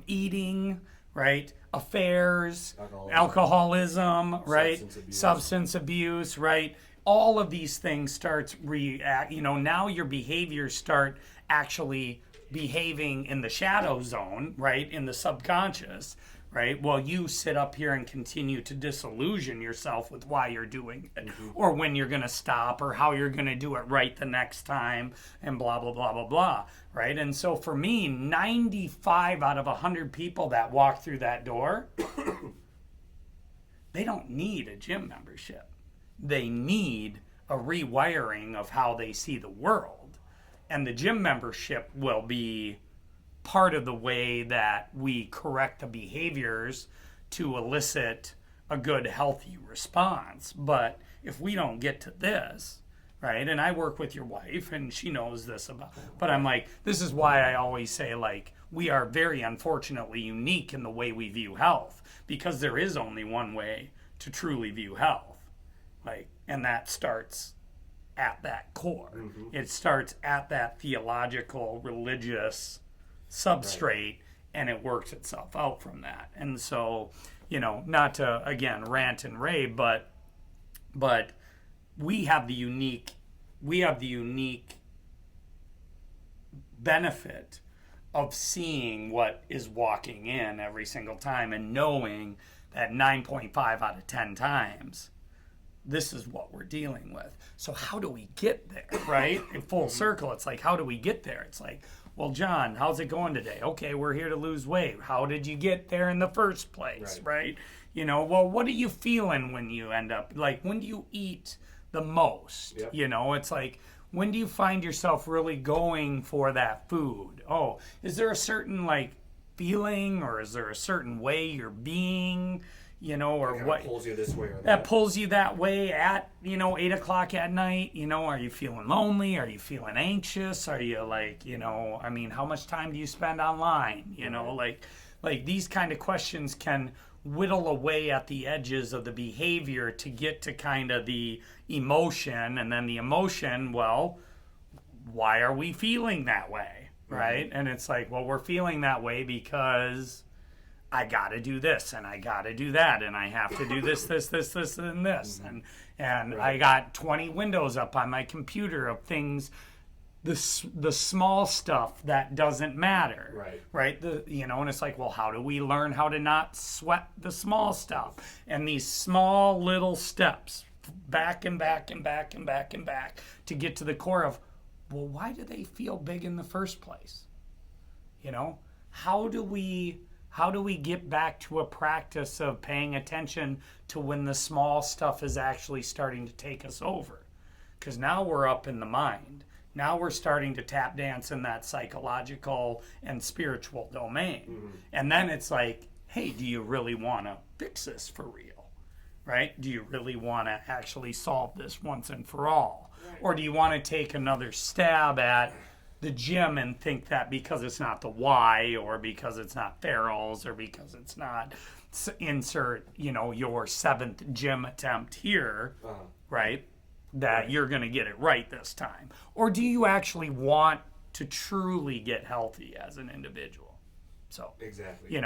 eating, right? Affairs, alcoholism, right? Substance abuse, right? All of these things starts now your behaviors start actually behaving in the shadow zone, right? In the subconscious, right? Well, you sit up here and continue to disillusion yourself with why you're doing it, or when you're going to stop, or how you're going to do it right the next time, and blah, blah, blah, blah, blah, right? And so for me, 95 out of 100 people that walk through that door, they don't need a gym membership. They need a rewiring of how they see the world. And the gym membership will be part of the way that we correct the behaviors to elicit a good, healthy response. But if we don't get to this, right, and I work with your wife and she knows this about, but I'm like, this is why I always say, like, we are very unfortunately unique in the way we view health, because there is only one way to truly view health, like, and that starts at that core. It starts at that theological, religious substrate, right, and it works itself out from that. And so, not to again rant and rave, but we have the unique benefit of seeing what is walking in every single time and knowing that 9.5 out of 10 times this is what we're dealing with. So how do we get there, right? In full circle, it's like, how do we get there? It's like, well, John, how's it going today? Okay, we're here to lose weight. How did you get there in the first place, right? Well, what are you feeling when you end up, like, when do you eat the most? Yep. It's like, when do you find yourself really going for that food? Oh, is there a certain, like, feeling, or is there a certain way you're being, or what pulls you this way or that pulls you that way at 8 o'clock at night? Are you feeling lonely? Are you feeling anxious? Are you like, how much time do you spend online? Like these kind of questions can whittle away at the edges of the behavior to get to kind of the emotion, and then the emotion, well, why are we feeling that way, right? And it's like, well, we're feeling that way because I got to do this and I got to do that and I have to do this, and this. And right, I got 20 windows up on my computer of things, the small stuff that doesn't matter. Right. And it's like, well, how do we learn how to not sweat the small stuff? And these small little steps back and back and back and back and back to get to the core of, well, why do they feel big in the first place? How do we how do we get back to a practice of paying attention to when the small stuff is actually starting to take us over? Because now we're up in the mind. Now we're starting to tap dance in that psychological and spiritual domain. And then it's like, hey, do you really want to fix this for real? Right? Do you really want to actually solve this once and for all? Or do you want to take another stab at the gym and think that because it's not the Y, or because it's not Farrell's, or because it's not insert, your 7th gym attempt here, right? That you're going to get it right this time? Or do you actually want to truly get healthy as an individual? So, Exactly.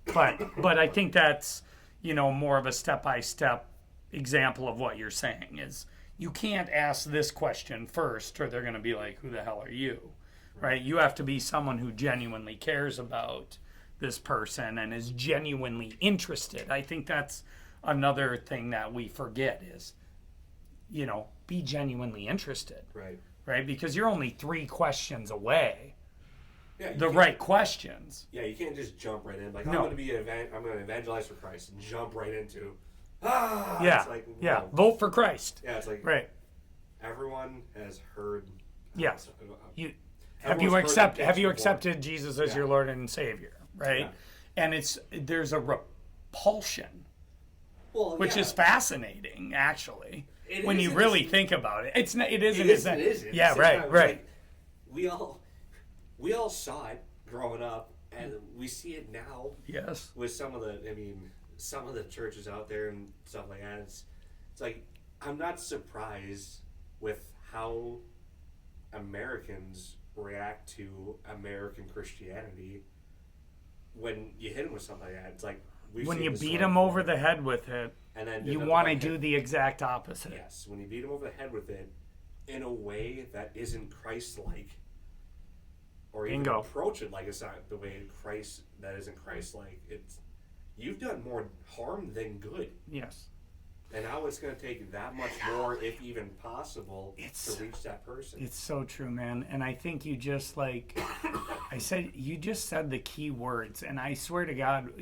but I think that's, more of a step-by-step example of what you're saying is you can't ask this question first, or they're going to be like, who the hell are you? Right? You have to be someone who genuinely cares about this person and is genuinely interested. I think that's another thing that we forget is, be genuinely interested. Right. Right? Because you're only 3 questions away. Yeah, Right questions. Yeah, you can't just jump right in. Like, No. I'm going to evangelize for Christ and jump right into, Yeah. It's like, Yeah. whoa. Vote for Christ. Yeah, it's like, Right. everyone has heard. Yes. Have Everyone's you heard the pitch accepted Jesus as your Lord and Savior, right? Yeah. And there's a repulsion, Well, which yeah. is fascinating, actually, It when is you and really it's- think about it. It isn't. It isn't. Yeah, At the same right, time, it's right. like, we all saw it growing up, and we see it now Yes. with some of the churches out there and stuff like that. It's like, I'm not surprised with how Americans react to American Christianity when you hit them with something like that. It's like, When you beat them over the head with it, and then you want to do the exact opposite. Yes, when you beat them over the head with it in a way that isn't Christ-like, or even Bingo. approach it like it's not the way Christ that isn't Christ-like. You've done more harm than good, Yes. and now it's going to take that much more, if even possible, to reach that person. It's so true, man. And I think you just you just said the key words. And I swear to God,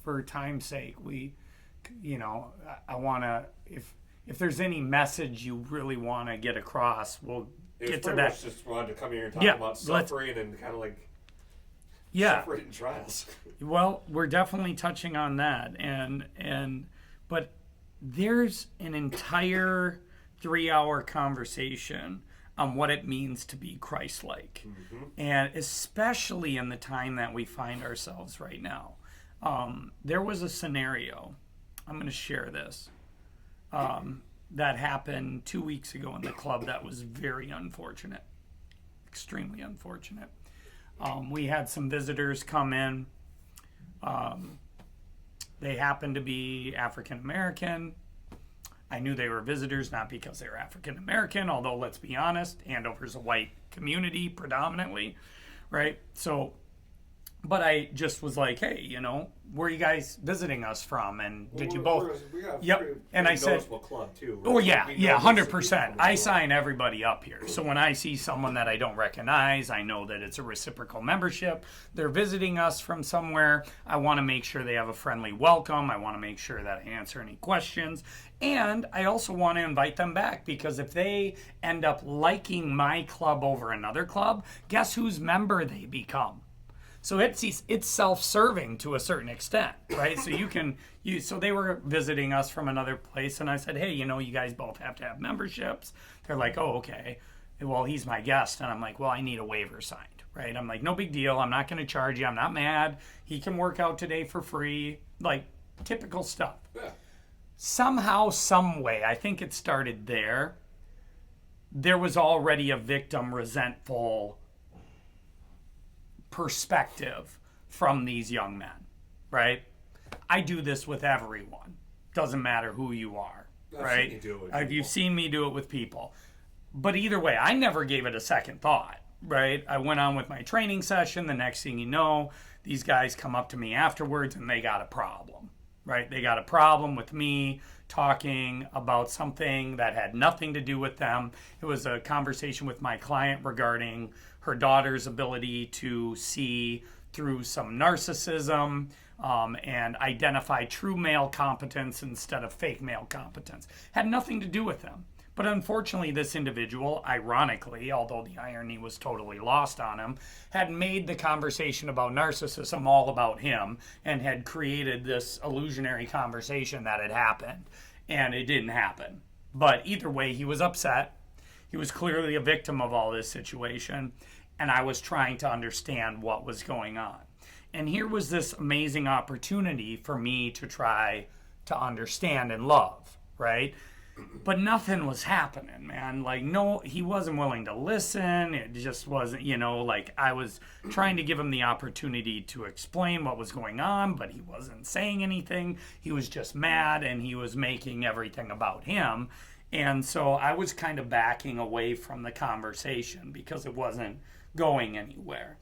for time's sake, I want to, if there's any message you really want to get across, we'll get to that. Just wanted to come here and talk Yeah, about suffering and kind of like Yeah. suffering and trials. Well, we're definitely touching on that. But there's an entire 3-hour conversation on what it means to be Christ-like. And especially in the time that we find ourselves right now. There was a scenario, I'm going to share this, that happened 2 weeks ago in the club that was very unfortunate, extremely unfortunate. We had some visitors come in. They happened to be African American. I knew they were visitors not because they were African American, although let's be honest, Andover's a white community predominantly, right? So, but I just was like, hey, where are you guys visiting us from? And did you both? Yep. And I said, club too, right? oh yeah, We yeah, know 100%. I these sign everybody up here. So when I see someone that I don't recognize, I know that it's a reciprocal membership. They're visiting us from somewhere. I want to make sure they have a friendly welcome. I want to make sure that I answer any questions. And I also want to invite them back, because if they end up liking my club over another club, guess whose member they become? So it's self-serving to a certain extent, right? So so they were visiting us from another place, and I said, hey, you guys both have to have memberships. They're like, oh, okay. Well, he's my guest. And I'm like, well, I need a waiver signed, right? I'm like, no big deal. I'm not going to charge you. I'm not mad. He can work out today for free, like typical stuff. Yeah. Somehow, some way, I think it started there. There was already a victim resentful perspective from these young men, right? I do this with everyone. Doesn't matter who you are, right? You've seen me do it with people. But either way, I never gave it a second thought, right? I went on with my training session. The next thing you know, these guys come up to me afterwards and they got a problem, right? They got a problem with me talking about something that had nothing to do with them. It was a conversation with my client regarding her daughter's ability to see through some narcissism, and identify true male competence instead of fake male competence. Had nothing to do with him. But unfortunately, this individual, ironically, although the irony was totally lost on him, had made the conversation about narcissism all about him and had created this illusionary conversation that had happened. And it didn't happen. But either way, he was upset. He was clearly a victim of all this situation. And I was trying to understand what was going on. And here was this amazing opportunity for me to try to understand and love, right? But nothing was happening, man. Like, no, he wasn't willing to listen. It just wasn't, like I was trying to give him the opportunity to explain what was going on, but he wasn't saying anything. He was just mad and he was making everything about him. And so I was kind of backing away from the conversation because it wasn't going anywhere.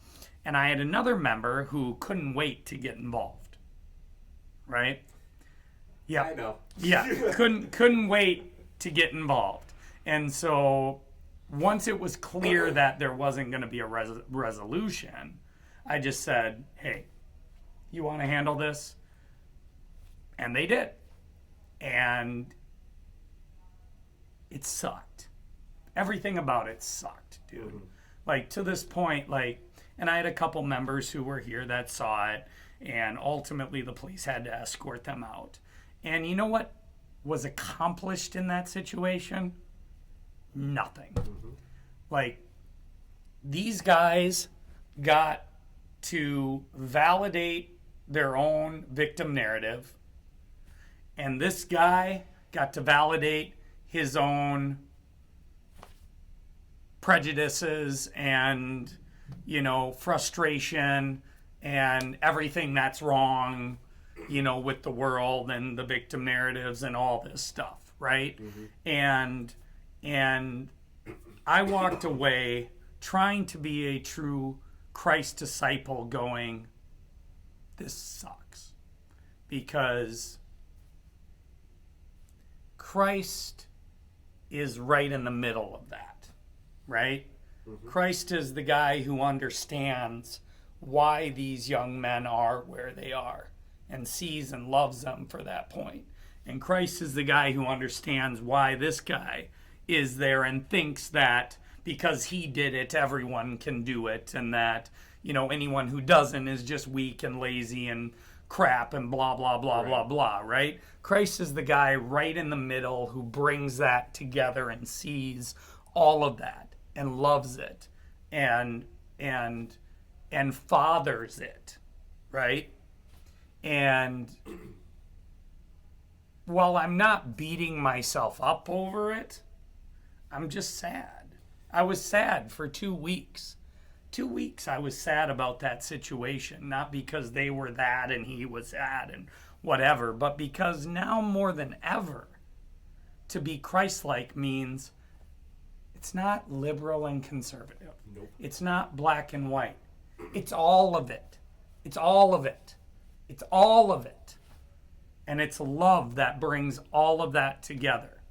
And I had another member who couldn't wait to get involved, right? Yeah, I know. Yeah, couldn't wait to get involved. And so once it was clear that there wasn't going to be a resolution, I just said, hey, you want to handle this? And they did. And it sucked. Everything about it sucked, dude. Mm-hmm. Like, to this point, and I had a couple members who were here that saw it, and ultimately the police had to escort them out. And you know what was accomplished in that situation? Nothing. Mm-hmm. Like, these guys got to validate their own victim narrative, and this guy got to validate his own prejudices and, frustration and everything that's wrong, with the world and the victim narratives and all this stuff, right? Mm-hmm. And I walked away trying to be a true Christ disciple going, this sucks. Because Christ is right in the middle of that, right? Mm-hmm. Christ is the guy who understands why these young men are where they are and sees and loves them for that point. And Christ is the guy who understands why this guy is there and thinks that because he did it, everyone can do it, and that, anyone who doesn't is just weak and lazy and crap and blah, blah, blah, right. Blah, blah, right? Christ is the guy right in the middle who brings that together and sees all of that and loves it and fathers it, right? And while I'm not beating myself up over it, I'm just sad. I was sad for 2 weeks. 2 weeks I was sad about that situation, not because they were that and he was that and whatever, but because now more than ever, to be Christ-like means it's not liberal and conservative. Nope. It's not black and white. It's all of it. It's all of it. It's all of it. And it's love that brings all of that together.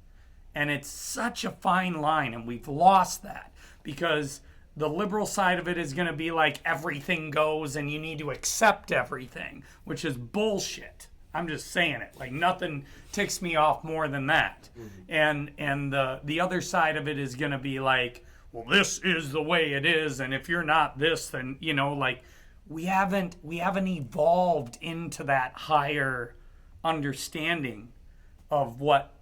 And it's such a fine line, and we've lost that because the liberal side of it is going to be like everything goes and you need to accept everything, which is bullshit. I'm just saying it. Like, nothing ticks me off more than that. Mm-hmm. And the other side of it is going to be like, well, this is the way it is, and if you're not this, then, we haven't evolved into that higher understanding of what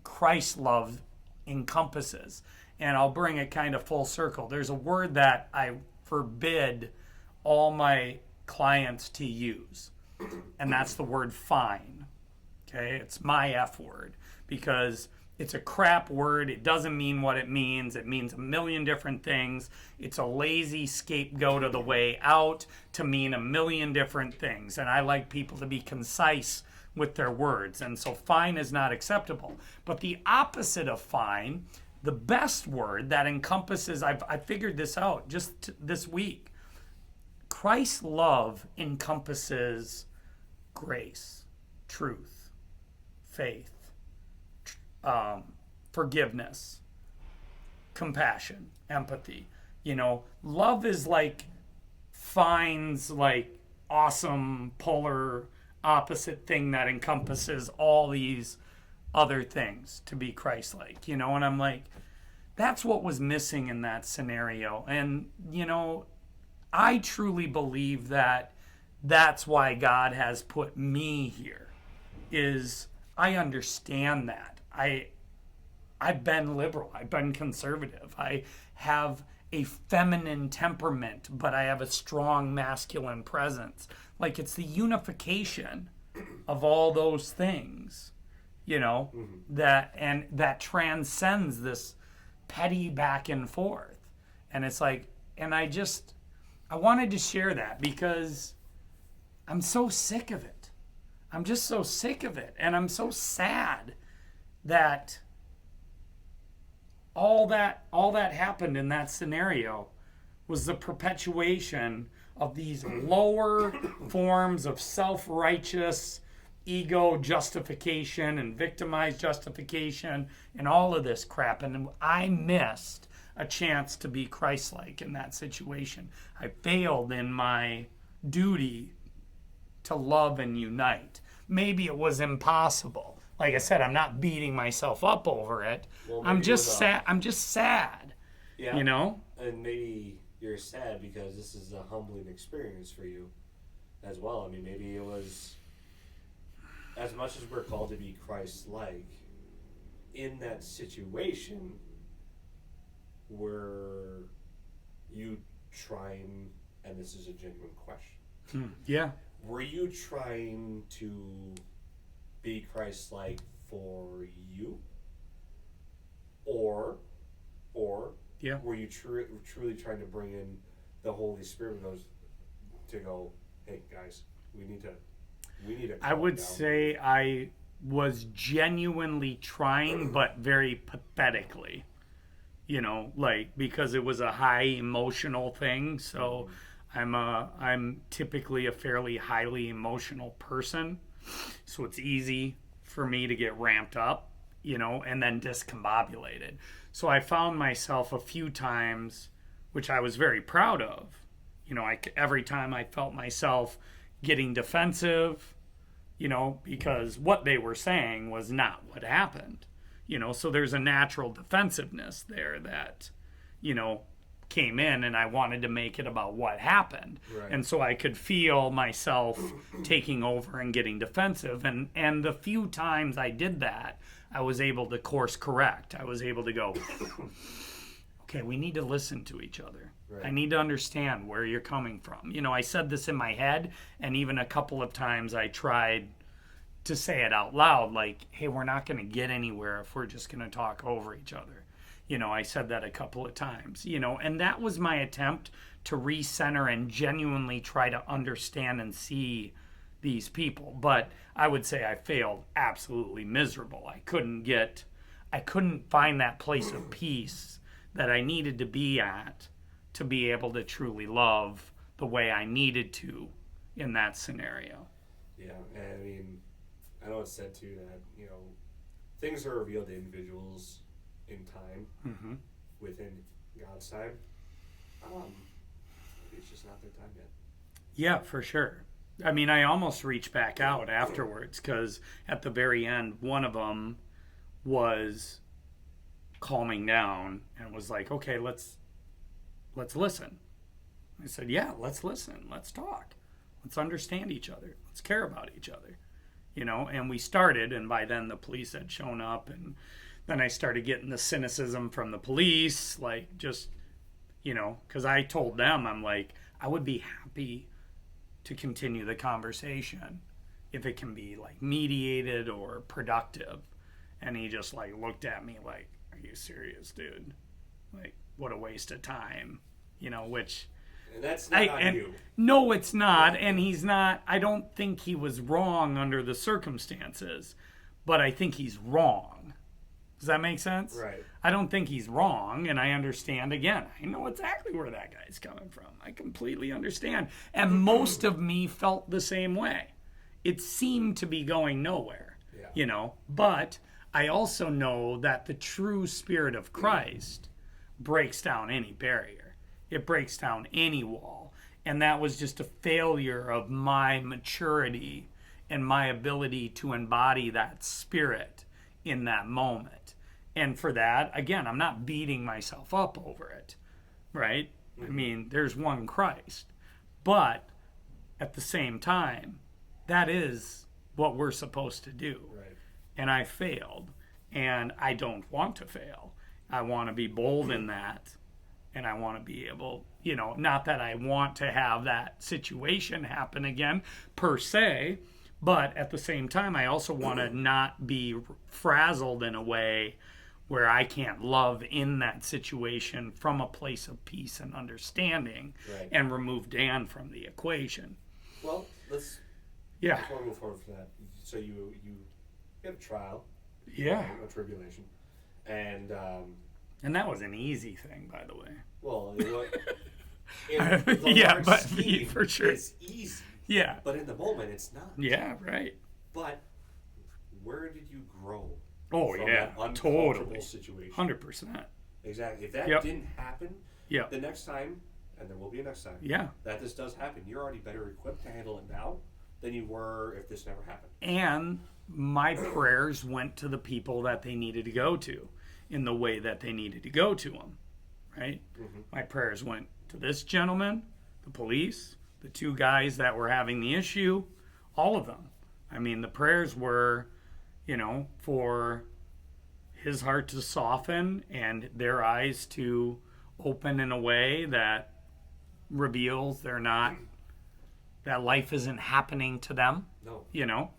Christ love encompasses. And I'll bring it kind of full circle. There's a word that I forbid all my clients to use, and that's the word fine. Okay, it's my F word because it's a crap word. It doesn't mean what it means. It means a million different things. It's a lazy scapegoat of the way out to mean a million different things. And I like people to be concise with their words. And so fine is not acceptable. But the opposite of fine, the best word that encompasses, I figured this out just this week. Christ's love encompasses grace, truth, faith, forgiveness, compassion, empathy. Love is like finds like awesome polar opposite thing that encompasses all these other things to be Christ-like, you know? And I'm like, that's what was missing in that scenario. And, you know, I truly believe that that's why God has put me here, is I understand that. I've been liberal. I've been conservative. I have a feminine temperament, but I have a strong masculine presence. Like, it's the unification of all those things, you know, that transcends this petty back and forth. And it's like, and I wanted to share that because I'm so sick of it. I'm just so sick of it. And I'm so sad that all that happened in that scenario was the perpetuation of these lower forms of self-righteous ego justification and victimized justification and all of this crap. And I missed a chance to be Christ-like in that situation. I failed in my duty to love and unite. Maybe it was impossible. Like I said, I'm not beating myself up over it. Well, I'm just sad. I'm just sad. Yeah. You know? And maybe you're sad because this is a humbling experience for you as well. I mean, maybe it was, as much as we're called to be Christ-like, in that situation, were you trying, and this is a genuine question, Yeah. were you trying to be Christ-like for you? Or Yeah. were you truly trying to bring in the Holy Spirit to go, hey guys, we need to I would down. say I was genuinely trying, but very pathetically. You know, like, because it was a high emotional thing. So I'm typically a fairly highly emotional person. So it's easy for me to get ramped up, you know, and then discombobulated. So I found myself a few times, which I was very proud of. You know, every time I felt myself getting defensive, you know, because what they were saying was not what happened. You know, so there's a natural defensiveness there that, you know, came in, and I wanted to make it about what happened. Right. And so I could feel myself taking over and getting defensive. And the few times I did that, I was able to course correct. I was able to go, okay, we need to listen to each other. Right. I need to understand where you're coming from. You know, I said this in my head, and even a couple of times I tried to say it out loud, like, hey, we're not going to get anywhere if we're just going to talk over each other. You know, I said that a couple of times, you know, and that was my attempt to recenter and genuinely try to understand and see these people. But I would say I failed absolutely miserable. I couldn't find that place of peace that I needed to be at to be able to truly love the way I needed to in that scenario. Yeah, and I mean, I know it's said too that, you know, things are revealed to individuals in time, within God's time. It's just not their time yet. Yeah, for sure. I mean, I almost reached back out afterwards because at the very end, one of them was calming down and was like, okay, let's listen. I said, yeah, let's listen. Let's talk. Let's understand each other. Let's care about each other. You know, and we started, and by then the police had shown up, and then I started getting the cynicism from the police, like, just, you know, because I told them, I'm like, I would be happy to continue the conversation if it can be, like, mediated or productive. And he just, like, looked at me like, are you serious, dude? Like, what a waste of time, you know, which... And that's not on you. No, it's not. And he's not, I don't think he was wrong under the circumstances, but I think he's wrong. Does that make sense? Right. I don't think he's wrong, and I understand. Again, I know exactly where that guy's coming from. I completely understand. And most of me felt the same way. It seemed to be going nowhere, you know. But I also know that the true Spirit of Christ breaks down any barrier. It breaks down any wall. And that was just a failure of my maturity and my ability to embody that spirit in that moment. And for that, again, I'm not beating myself up over it, right? I mean, there's one Christ. But at the same time, that is what we're supposed to do. Right. And I failed. And I don't want to fail. I want to be bold in that. And I want to be able, not that I want to have that situation happen again per se, but at the same time, I also want to not be frazzled in a way where I can't love in that situation from a place of peace and understanding, Right. and remove Dan from the equation. Well, let's before we move forward from that. So you have a trial, Yeah. a tribulation, and And that was an easy thing, by the way. well, in the Yeah, large but scheme, for sure. it's easy. Yeah. But in the moment, it's not. Yeah, right. But where did you grow? Oh, from yeah, that uncomfortable totally. situation? 100%. Exactly. If that Yep. didn't happen, Yeah. the next time, and there will be a next time, Yeah. that this does happen, you're already better equipped to handle it now than you were if this never happened. And my prayers went to the people that they needed to go to in the way that they needed to go to them, right? My prayers went to this gentleman, the police, the two guys that were having the issue, all of them. I mean, the prayers were, for his heart to soften and their eyes to open in a way that reveals that life isn't happening to them, No. No.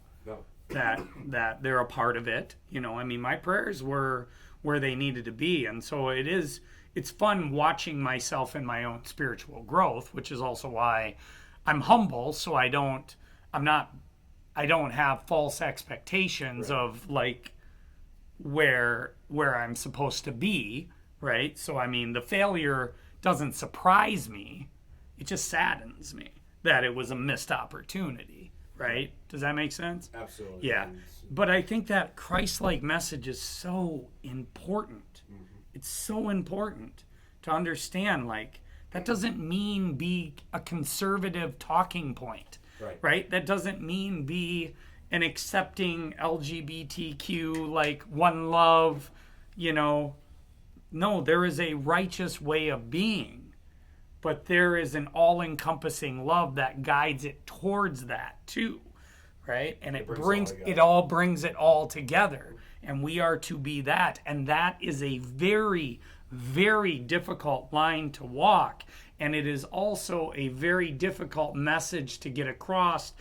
that they're a part of it. I mean, my prayers were where they needed to be. And so it's fun watching myself in my own spiritual growth, which is also why I'm humble. So I don't have false expectations Right. of like where I'm supposed to be. Right. So, I mean, the failure doesn't surprise me. It just saddens me that it was a missed opportunity. Right? Does that make sense? Absolutely. Yeah. And But I think that Christ-like message is so important. It's so important to understand, like, that doesn't mean be a conservative talking point, Right. That doesn't mean be an accepting LGBTQ, like, one love, No, there is a righteous way of being. But there is an all-encompassing love that guides it towards that too, right? And it brings it all together. And we are to be that. And that is a very, very difficult line to walk. And it is also a very difficult message to get across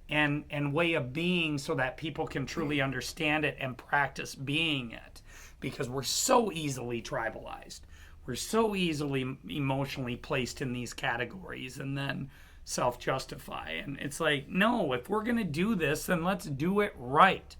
and way of being so that people can truly understand it and practice being it. Because we're so easily tribalized. We're so easily emotionally placed in these categories and then self-justify. And it's like, no, if we're going to do this, then let's do it right.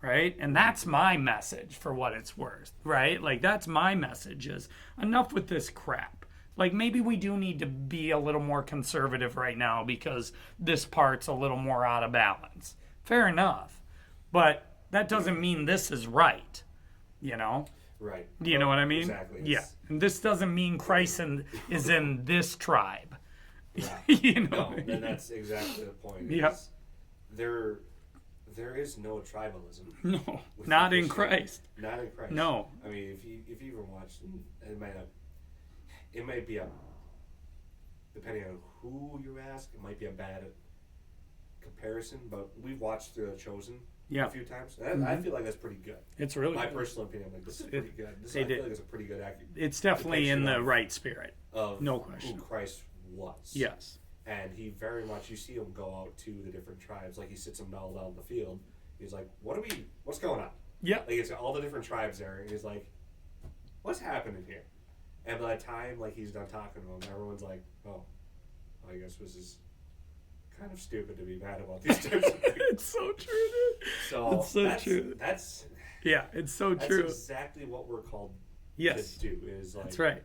And that's my message for what it's worth, right? Like, that's my message is enough with this crap. Like, maybe we do need to be a little more conservative right now because this part's a little more out of balance. Fair enough. But that doesn't mean this is right, Right. Do you know what I mean? Exactly. Yeah. And this doesn't mean Christ is in this tribe. Yeah. No, and that's exactly the point. Yep. There is no tribalism. No, not in Christ. Not in Christ. No. I mean, if you even watched, it might be depending on who you ask, it might be a bad comparison. But we've watched The Chosen a few times. And I feel like that's pretty good. It's really my good. personal opinion. I'm like, this is pretty good. I feel like it's a pretty good acting. It's definitely in the right spirit. Of no question. Who Christ was. Yes. And he very much, you see him go out to the different tribes, like he sits them all down in the field. He's like, what's going on? Yeah. Like, it's all the different tribes there, and he's like, what's happening here? And by the time, like, he's done talking to them, everyone's like, oh, I guess this is kind of stupid to be mad about these types of things. It's so true, dude. So it's so true. Yeah, it's so true. That's exactly what we're called to do, is like, that's right.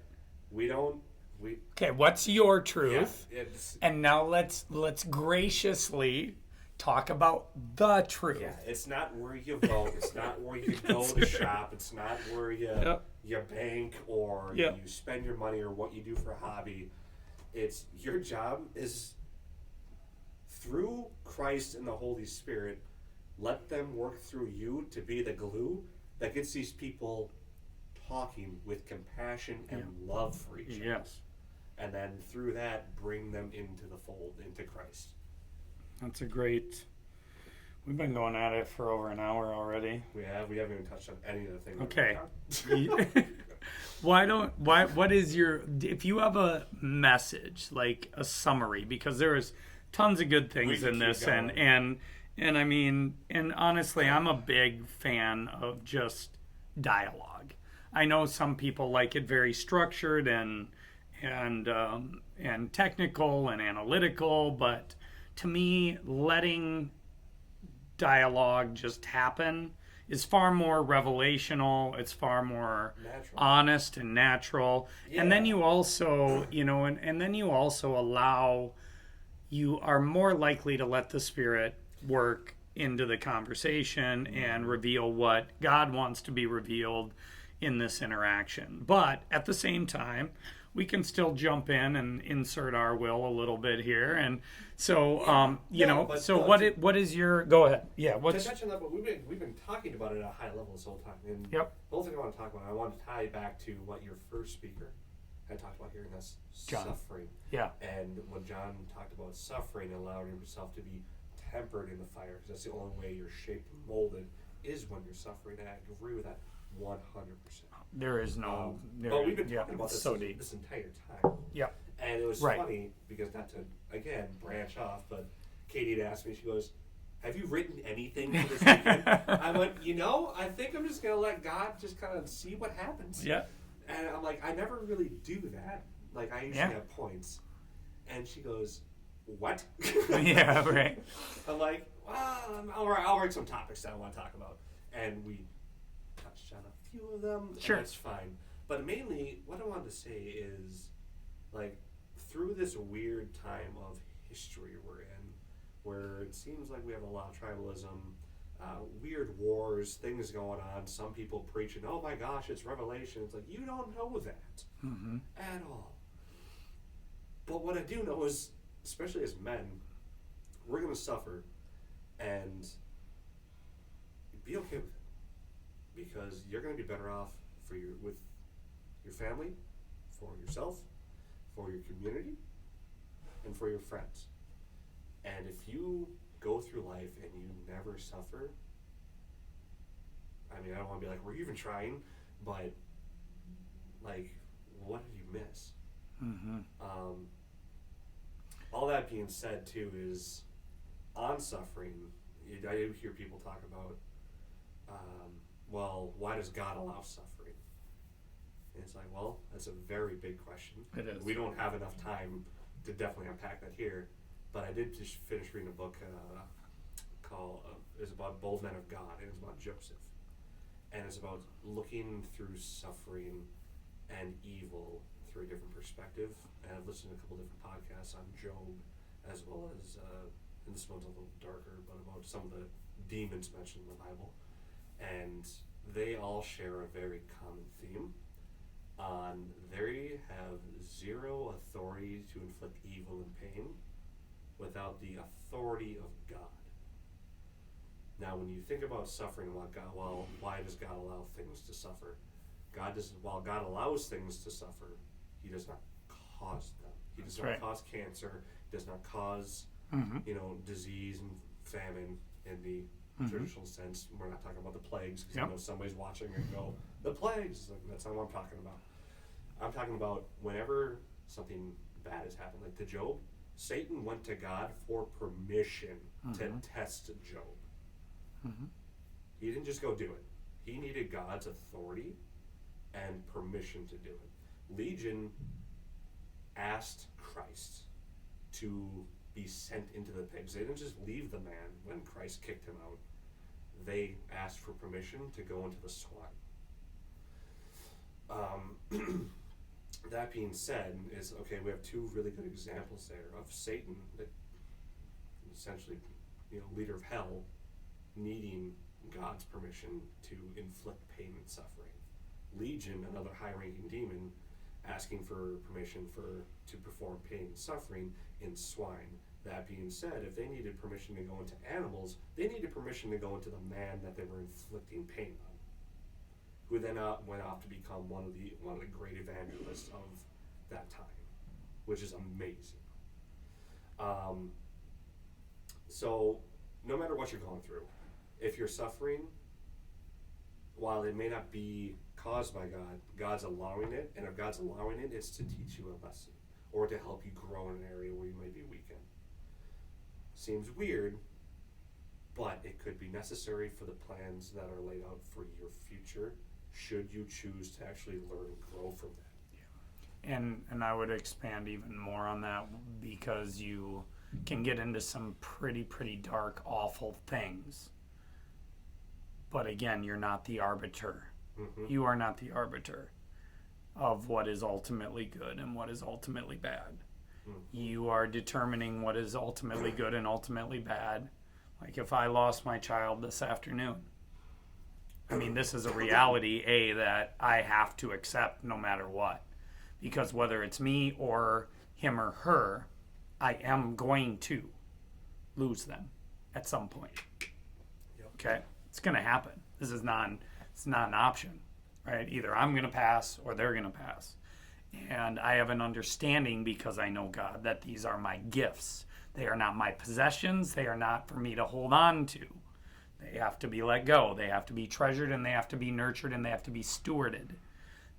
Okay, what's your truth? Yeah, and now let's graciously talk about the truth. Yeah, it's not where you vote. It's not where you go to shop. It's not where you bank or you spend your money or what you do for a hobby. It's your job is through Christ and the Holy Spirit, let them work through you to be the glue that gets these people talking with compassion and love for each other. Yes. And then through that, bring them into the fold, into Christ. That's a great. We've been going at it for over an hour already. We haven't even touched on any of the things. Okay. What is your, if you have a message, like a summary, because there's tons of good things in this, and I mean, and honestly, I'm a big fan of just dialogue. I know some people like it very structured and technical and analytical, but to me, letting dialogue just happen is far more revelational. It's far more natural, honest and natural. Yeah. And then you also, and then you also allow, you are more likely to let the Spirit work into the conversation and reveal what God wants to be revealed in this interaction. But at the same time, we can still jump in and insert our will a little bit here, and so what is your, go ahead? Yeah, what's to touch on that? But we've been talking about it at a high level this whole time. And Yep. The whole thing I want to talk about, I want to tie back to what your first speaker had talked about here, and that's John. suffering. Yeah. And when John talked about suffering, allowing himself to be tempered in the fire, because that's the only way you're shaped and molded is when you're suffering. And I agree with that 100%. There is no. But we've been talking about this so deep. this entire time. Yeah. And it was Right. funny because, not to again branch off, but Katie had asked me, she goes, "Have you written anything for this weekend?" I went, I think I'm just gonna let God just kind of see what happens. Yeah. And I'm like, I never really do that. Like, I usually have points. And she goes, "What?" Yeah, right. I'm like, well, I'll write some topics that I want to talk about. And we touched on a few of them. Sure. And that's fine. But mainly, what I wanted to say is, like, through this weird time of history we're in, where it seems like we have a lot of tribalism, weird wars, things going on, some people preaching, oh my gosh, it's revelation. It's like, you don't know that at all. But what I do know is, especially as men, we're going to suffer, and be okay with it, because you're going to be better off with your family, for yourself, for your community, and for your friends. And if you go through life and you never suffer, I mean, I don't want to be like, were you even trying? But, like, what did you miss? All that being said, too, is on suffering, I do hear people talk about, well, why does God allow suffering? And it's like, well, that's a very big question. It is. We don't have enough time to definitely unpack that here. But I did just finish reading a book called, it's about bold men of God, and it's about Joseph. And it's about looking through suffering and evil through a different perspective. And I've listened to a couple different podcasts on Job, as well as, and this one's a little darker, but about some of the demons mentioned in the Bible. And they all share a very common theme on they have zero authority to inflict evil and pain without the authority of God. Now, when you think about suffering, why does God allow things to suffer? While God allows things to suffer, He does not cause them. He does not cause cancer. He does not cause, disease and famine in the traditional sense. We're not talking about the plagues, because I know somebody's watching and go, the plagues. Like, that's not what I'm talking about. I'm talking about whenever something bad has happened, like to Job. Satan went to God for permission to test Job. He didn't just go do it. He needed God's authority and permission to do it. Legion asked Christ to be sent into the pigs. They didn't just leave the man when Christ kicked him out. They asked for permission to go into the swine. That being said, we have two really good examples there of Satan, that essentially, leader of hell, needing God's permission to inflict pain and suffering. Legion, another high-ranking demon, asking for permission to perform pain and suffering in swine. That being said, if they needed permission to go into animals, they needed permission to go into the man that they were inflicting pain on, who then went off to become one of the great evangelists of that time, which is amazing. So no matter what you're going through, if you're suffering, while it may not be caused by God, God's allowing it, and if God's allowing it, it's to teach you a lesson or to help you grow in an area where you may be weak in. Seems weird, but it could be necessary for the plans that are laid out for your future, should you choose to actually learn and grow from that. And I would expand even more on that, because you can get into some pretty dark, awful things. But again, you're not the arbiter. Mm-hmm. You are not the arbiter of what is ultimately good and what is ultimately bad. Mm-hmm. You are determining what is ultimately good and ultimately bad. Like if I lost my child this afternoon, I mean, this is a reality, that I have to accept no matter what. Because whether it's me or him or her, I am going to lose them at some point. Yep. Okay? It's going to happen. It's not an option, right? Either I'm going to pass or they're going to pass. And I have an understanding, because I know God, that these are my gifts. They are not my possessions. They are not for me to hold on to. They have to be let go. They have to be treasured, and they have to be nurtured, and they have to be stewarded.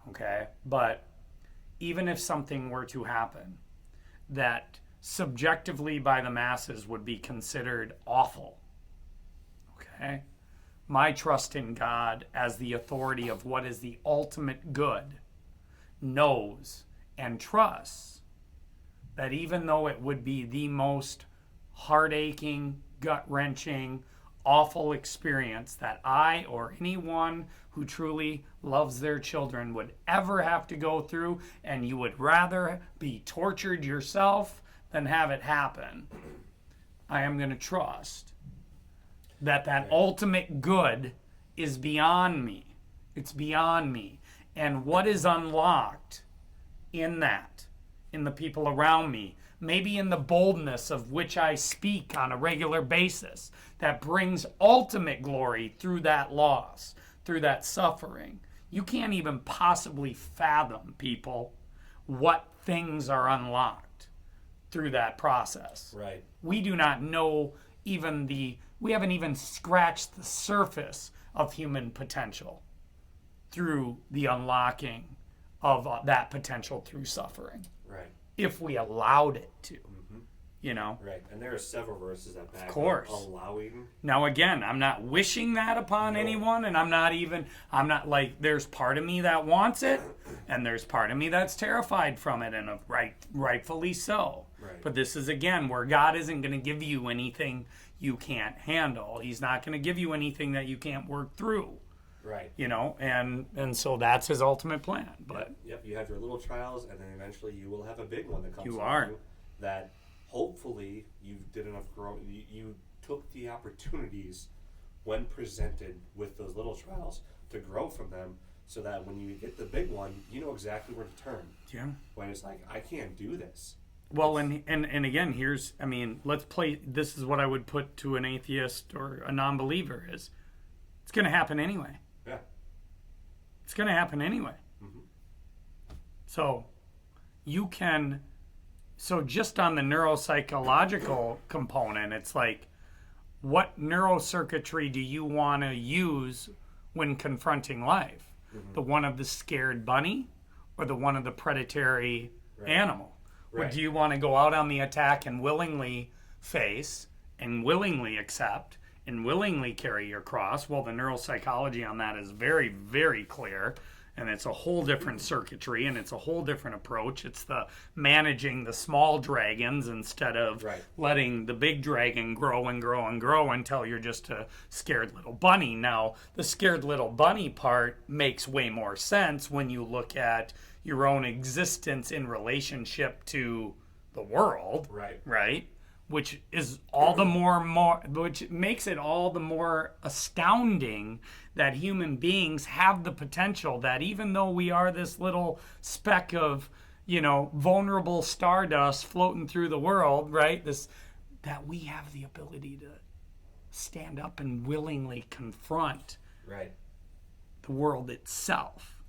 Okay? But even if something were to happen that subjectively by the masses would be considered awful, okay? My trust in God as the authority of what is the ultimate good knows and trusts that even though it would be the most heart-aching, gut-wrenching, awful experience that I or anyone who truly loves their children would ever have to go through, and you would rather be tortured yourself than have it happen, I am going to trust that ultimate good is beyond me. It's beyond me. And what is unlocked in that, in the people around me, maybe in the boldness of which I speak on a regular basis, that brings ultimate glory through that loss, through that suffering. You can't even possibly fathom, people, what things are unlocked through that process. Right. We do not know we haven't even scratched the surface of human potential through the unlocking of that potential through suffering. Right. If we allowed it to, Right. And there are several verses that back course. up allowing. Now again, I'm not wishing that upon anyone, and I'm not like, there's part of me that wants it, and there's part of me that's terrified from it, and rightfully so. Right. But this is, again, where God isn't going to give you anything you can't handle. He's not going to give you anything that you can't work through. Right. And so that's his ultimate plan. But Yep. You have your little trials, and then eventually you will have a big one that comes You along are. that hopefully you did enough growth. You took the opportunities when presented with those little trials to grow from them, so that when you get the big one, you know exactly where to turn. yeah. When it's like, I can't do this. Well, and again, let's play, this is what I would put to an atheist or a non-believer is, it's going to happen anyway. Yeah. It's going to happen anyway. Mm-hmm. So just on the neuropsychological component, it's like, what neurocircuitry do you want to use when confronting life? Mm-hmm. The one of the scared bunny or the one of the predatory animal? Right. Or do you want to go out on the attack and willingly face and willingly accept and willingly carry your cross? Well, the neuropsychology on that is very, very clear. And it's a whole different circuitry, and it's a whole different approach. It's the managing the small dragons instead of letting the big dragon grow and grow and grow until you're just a scared little bunny. Now, the scared little bunny part makes way more sense when you look at your own existence in relationship to the world. Right. Right? which is all the more which makes it all the more astounding that human beings have the potential that even though we are this little speck of, vulnerable stardust floating through the world, right? That we have the ability to stand up and willingly confront Right. the world itself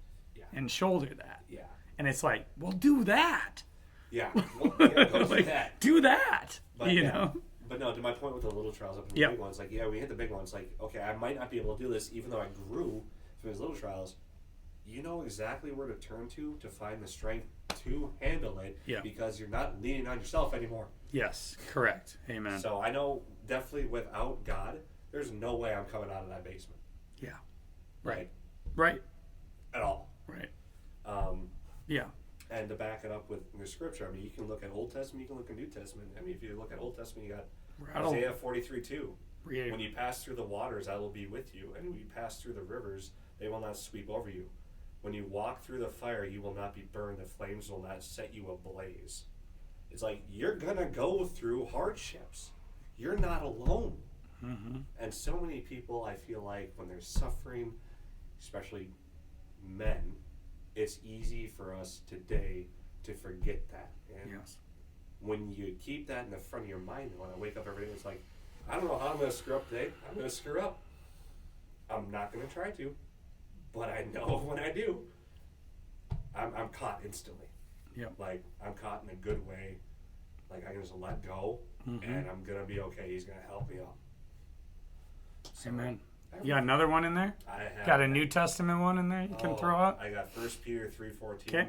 and shoulder that. Yeah. And it's like, well, do that. Yeah. Well, go do that. Do that. But, you know? But no, to my point with the little trials up in the Yeah. big ones, like, we hit the big ones. Like, okay, I might not be able to do this, even though I grew from these little trials. You know exactly where to turn to find the strength to handle it, because you're not leaning on yourself anymore. Yes, correct. Amen. So I know definitely without God, there's no way I'm coming out of that basement. Yeah. Right. Right. At all. Right. Um, Yeah. And to back it up with the scripture, I mean, you can look at Old Testament, you can look at New Testament. I mean, if you look at Old Testament, you got Isaiah 43:2. When you pass through the waters, I will be with you. And when you pass through the rivers, they will not sweep over you. When you walk through the fire, you will not be burned. The flames will not set you ablaze. It's like, you're going to go through hardships. You're not alone. Mm-hmm. And so many people, I feel like, when they're suffering, especially men, it's easy for us today to forget that. And Yes. when you keep that in the front of your mind, when I wake up every day, it's like, I don't know how I'm going to screw up today. I'm going to screw up. I'm not going to try to. But I know when I do, I'm caught instantly. Yep. Like, I'm caught in a good way. Like, I can just let go, and I'm going to be okay. He's going to help me out. So, Amen. You got another one in there? I have. Got a New Testament one in there you can throw out? I got 1 Peter 3:14. Okay.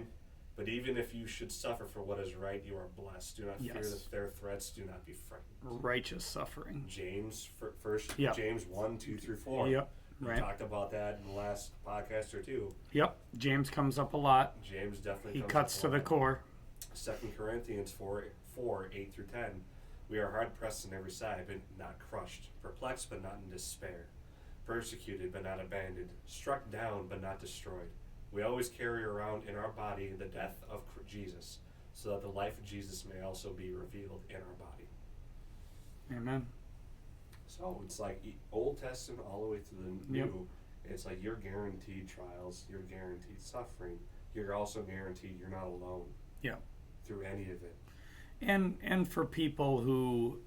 But even if you should suffer for what is right, you are blessed. Do not fear Yes. their threats. Do not be frightened. Righteous suffering. James, first Yep. James 1:2-4. Yep. We Right. talked about that in the last podcast or two. Yep. James comes up a lot. James definitely He comes cuts up to a the lot. core. 2 Corinthians 4:8-10. We are hard pressed on every side, but not crushed. Perplexed, but not in despair. Persecuted, but not abandoned. Struck down, but not destroyed. We always carry around in our body the death of Jesus, so that the life of Jesus may also be revealed in our body. Amen. So it's like Old Testament all the way to the New. Yep. It's like you're guaranteed trials, you're guaranteed suffering. You're also guaranteed you're not alone. Yep. Through any of it. And for people who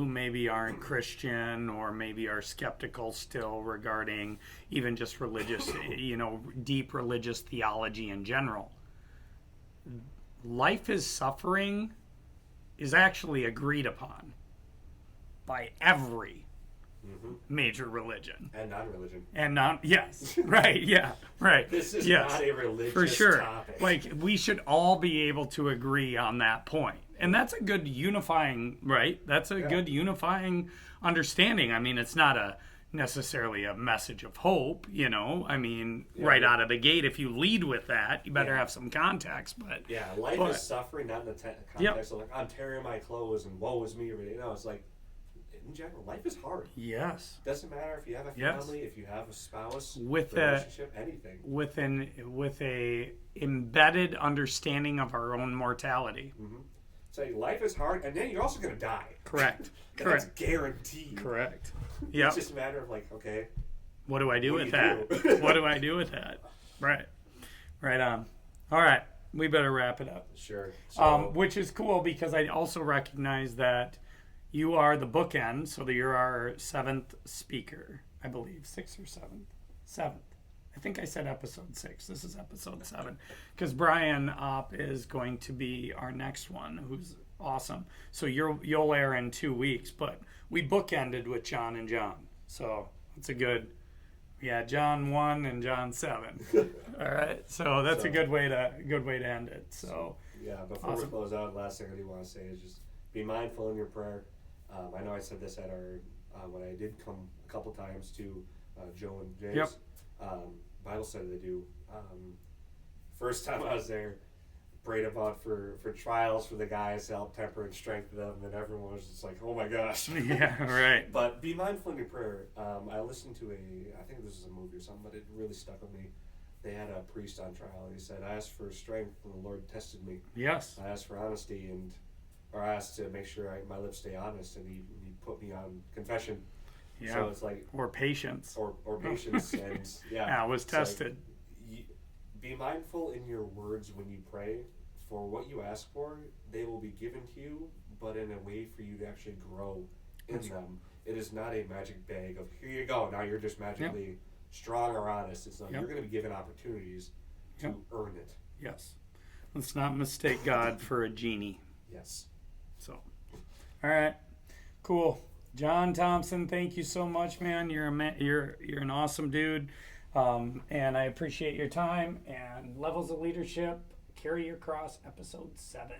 maybe aren't Christian or maybe are skeptical still regarding even just religious, deep religious theology in general, life is suffering is actually agreed upon by every major religion. And non-religion. And not, yes, right, yeah, right. This is yes, not a religious for sure. topic. Like, we should all be able to agree on that point. And that's a good unifying, right? That's a good unifying understanding. I mean, it's not necessarily a message of hope, I mean, right out of the gate, if you lead with that, you better have some context. But life is suffering, not in the context of like, I'm tearing my clothes and woe is me. It's like, in general, life is hard. Yes. Doesn't matter if you have a family, if you have a spouse, with relationship, anything. With a embedded understanding of our own mortality. So life is hard, and then you're also going to die. Correct. That's guaranteed. Correct. It's just a matter of like, okay, what do I do with that? What do I do with that? Right. Right on. All right. We better wrap it up. Sure. So, which is cool because I also recognize that you are the bookend, so that you're our seventh speaker, I believe. Sixth or seventh? Seventh. I think I said episode 6. This is episode 7. Because Brian Opp is going to be our next one, who's awesome. So you'll air in 2 weeks, but we bookended with John and John. So it's a good, John 1 and John 7. All right. So that's a good way to end it. So before we close out, last thing I do want to say is just be mindful in your prayer. I know I said this at our when I did come a couple times to Joe and James. Yep. Bible study they do. First time I was there, prayed about for trials for the guys to help temper and strengthen them, and everyone was just like, oh my gosh. Yeah, right. But be mindful in your prayer. I listened to I think this is a movie or something, but it really stuck with me. They had a priest on trial, and he said, I asked for strength, and the Lord tested me. Yes. I asked for honesty, and or asked to make sure my lips stay honest, and he put me on confession. Yeah. So it's like Or patience. or patience, and Yeah, it was it's like, tested. be mindful in your words when you pray. For what you ask for, they will be given to you, but in a way for you to actually grow in them. It is not a magic bag of here you go. Now you're just magically strong or honest. It's not. You're going to be given opportunities to earn it. Yes. Let's not mistake God for a genie. Yes. So, all right, cool. John Thompson, thank you so much, man. You're an awesome dude, and I appreciate your time. And Levels of Leadership, Carry Your Cross, episode 7.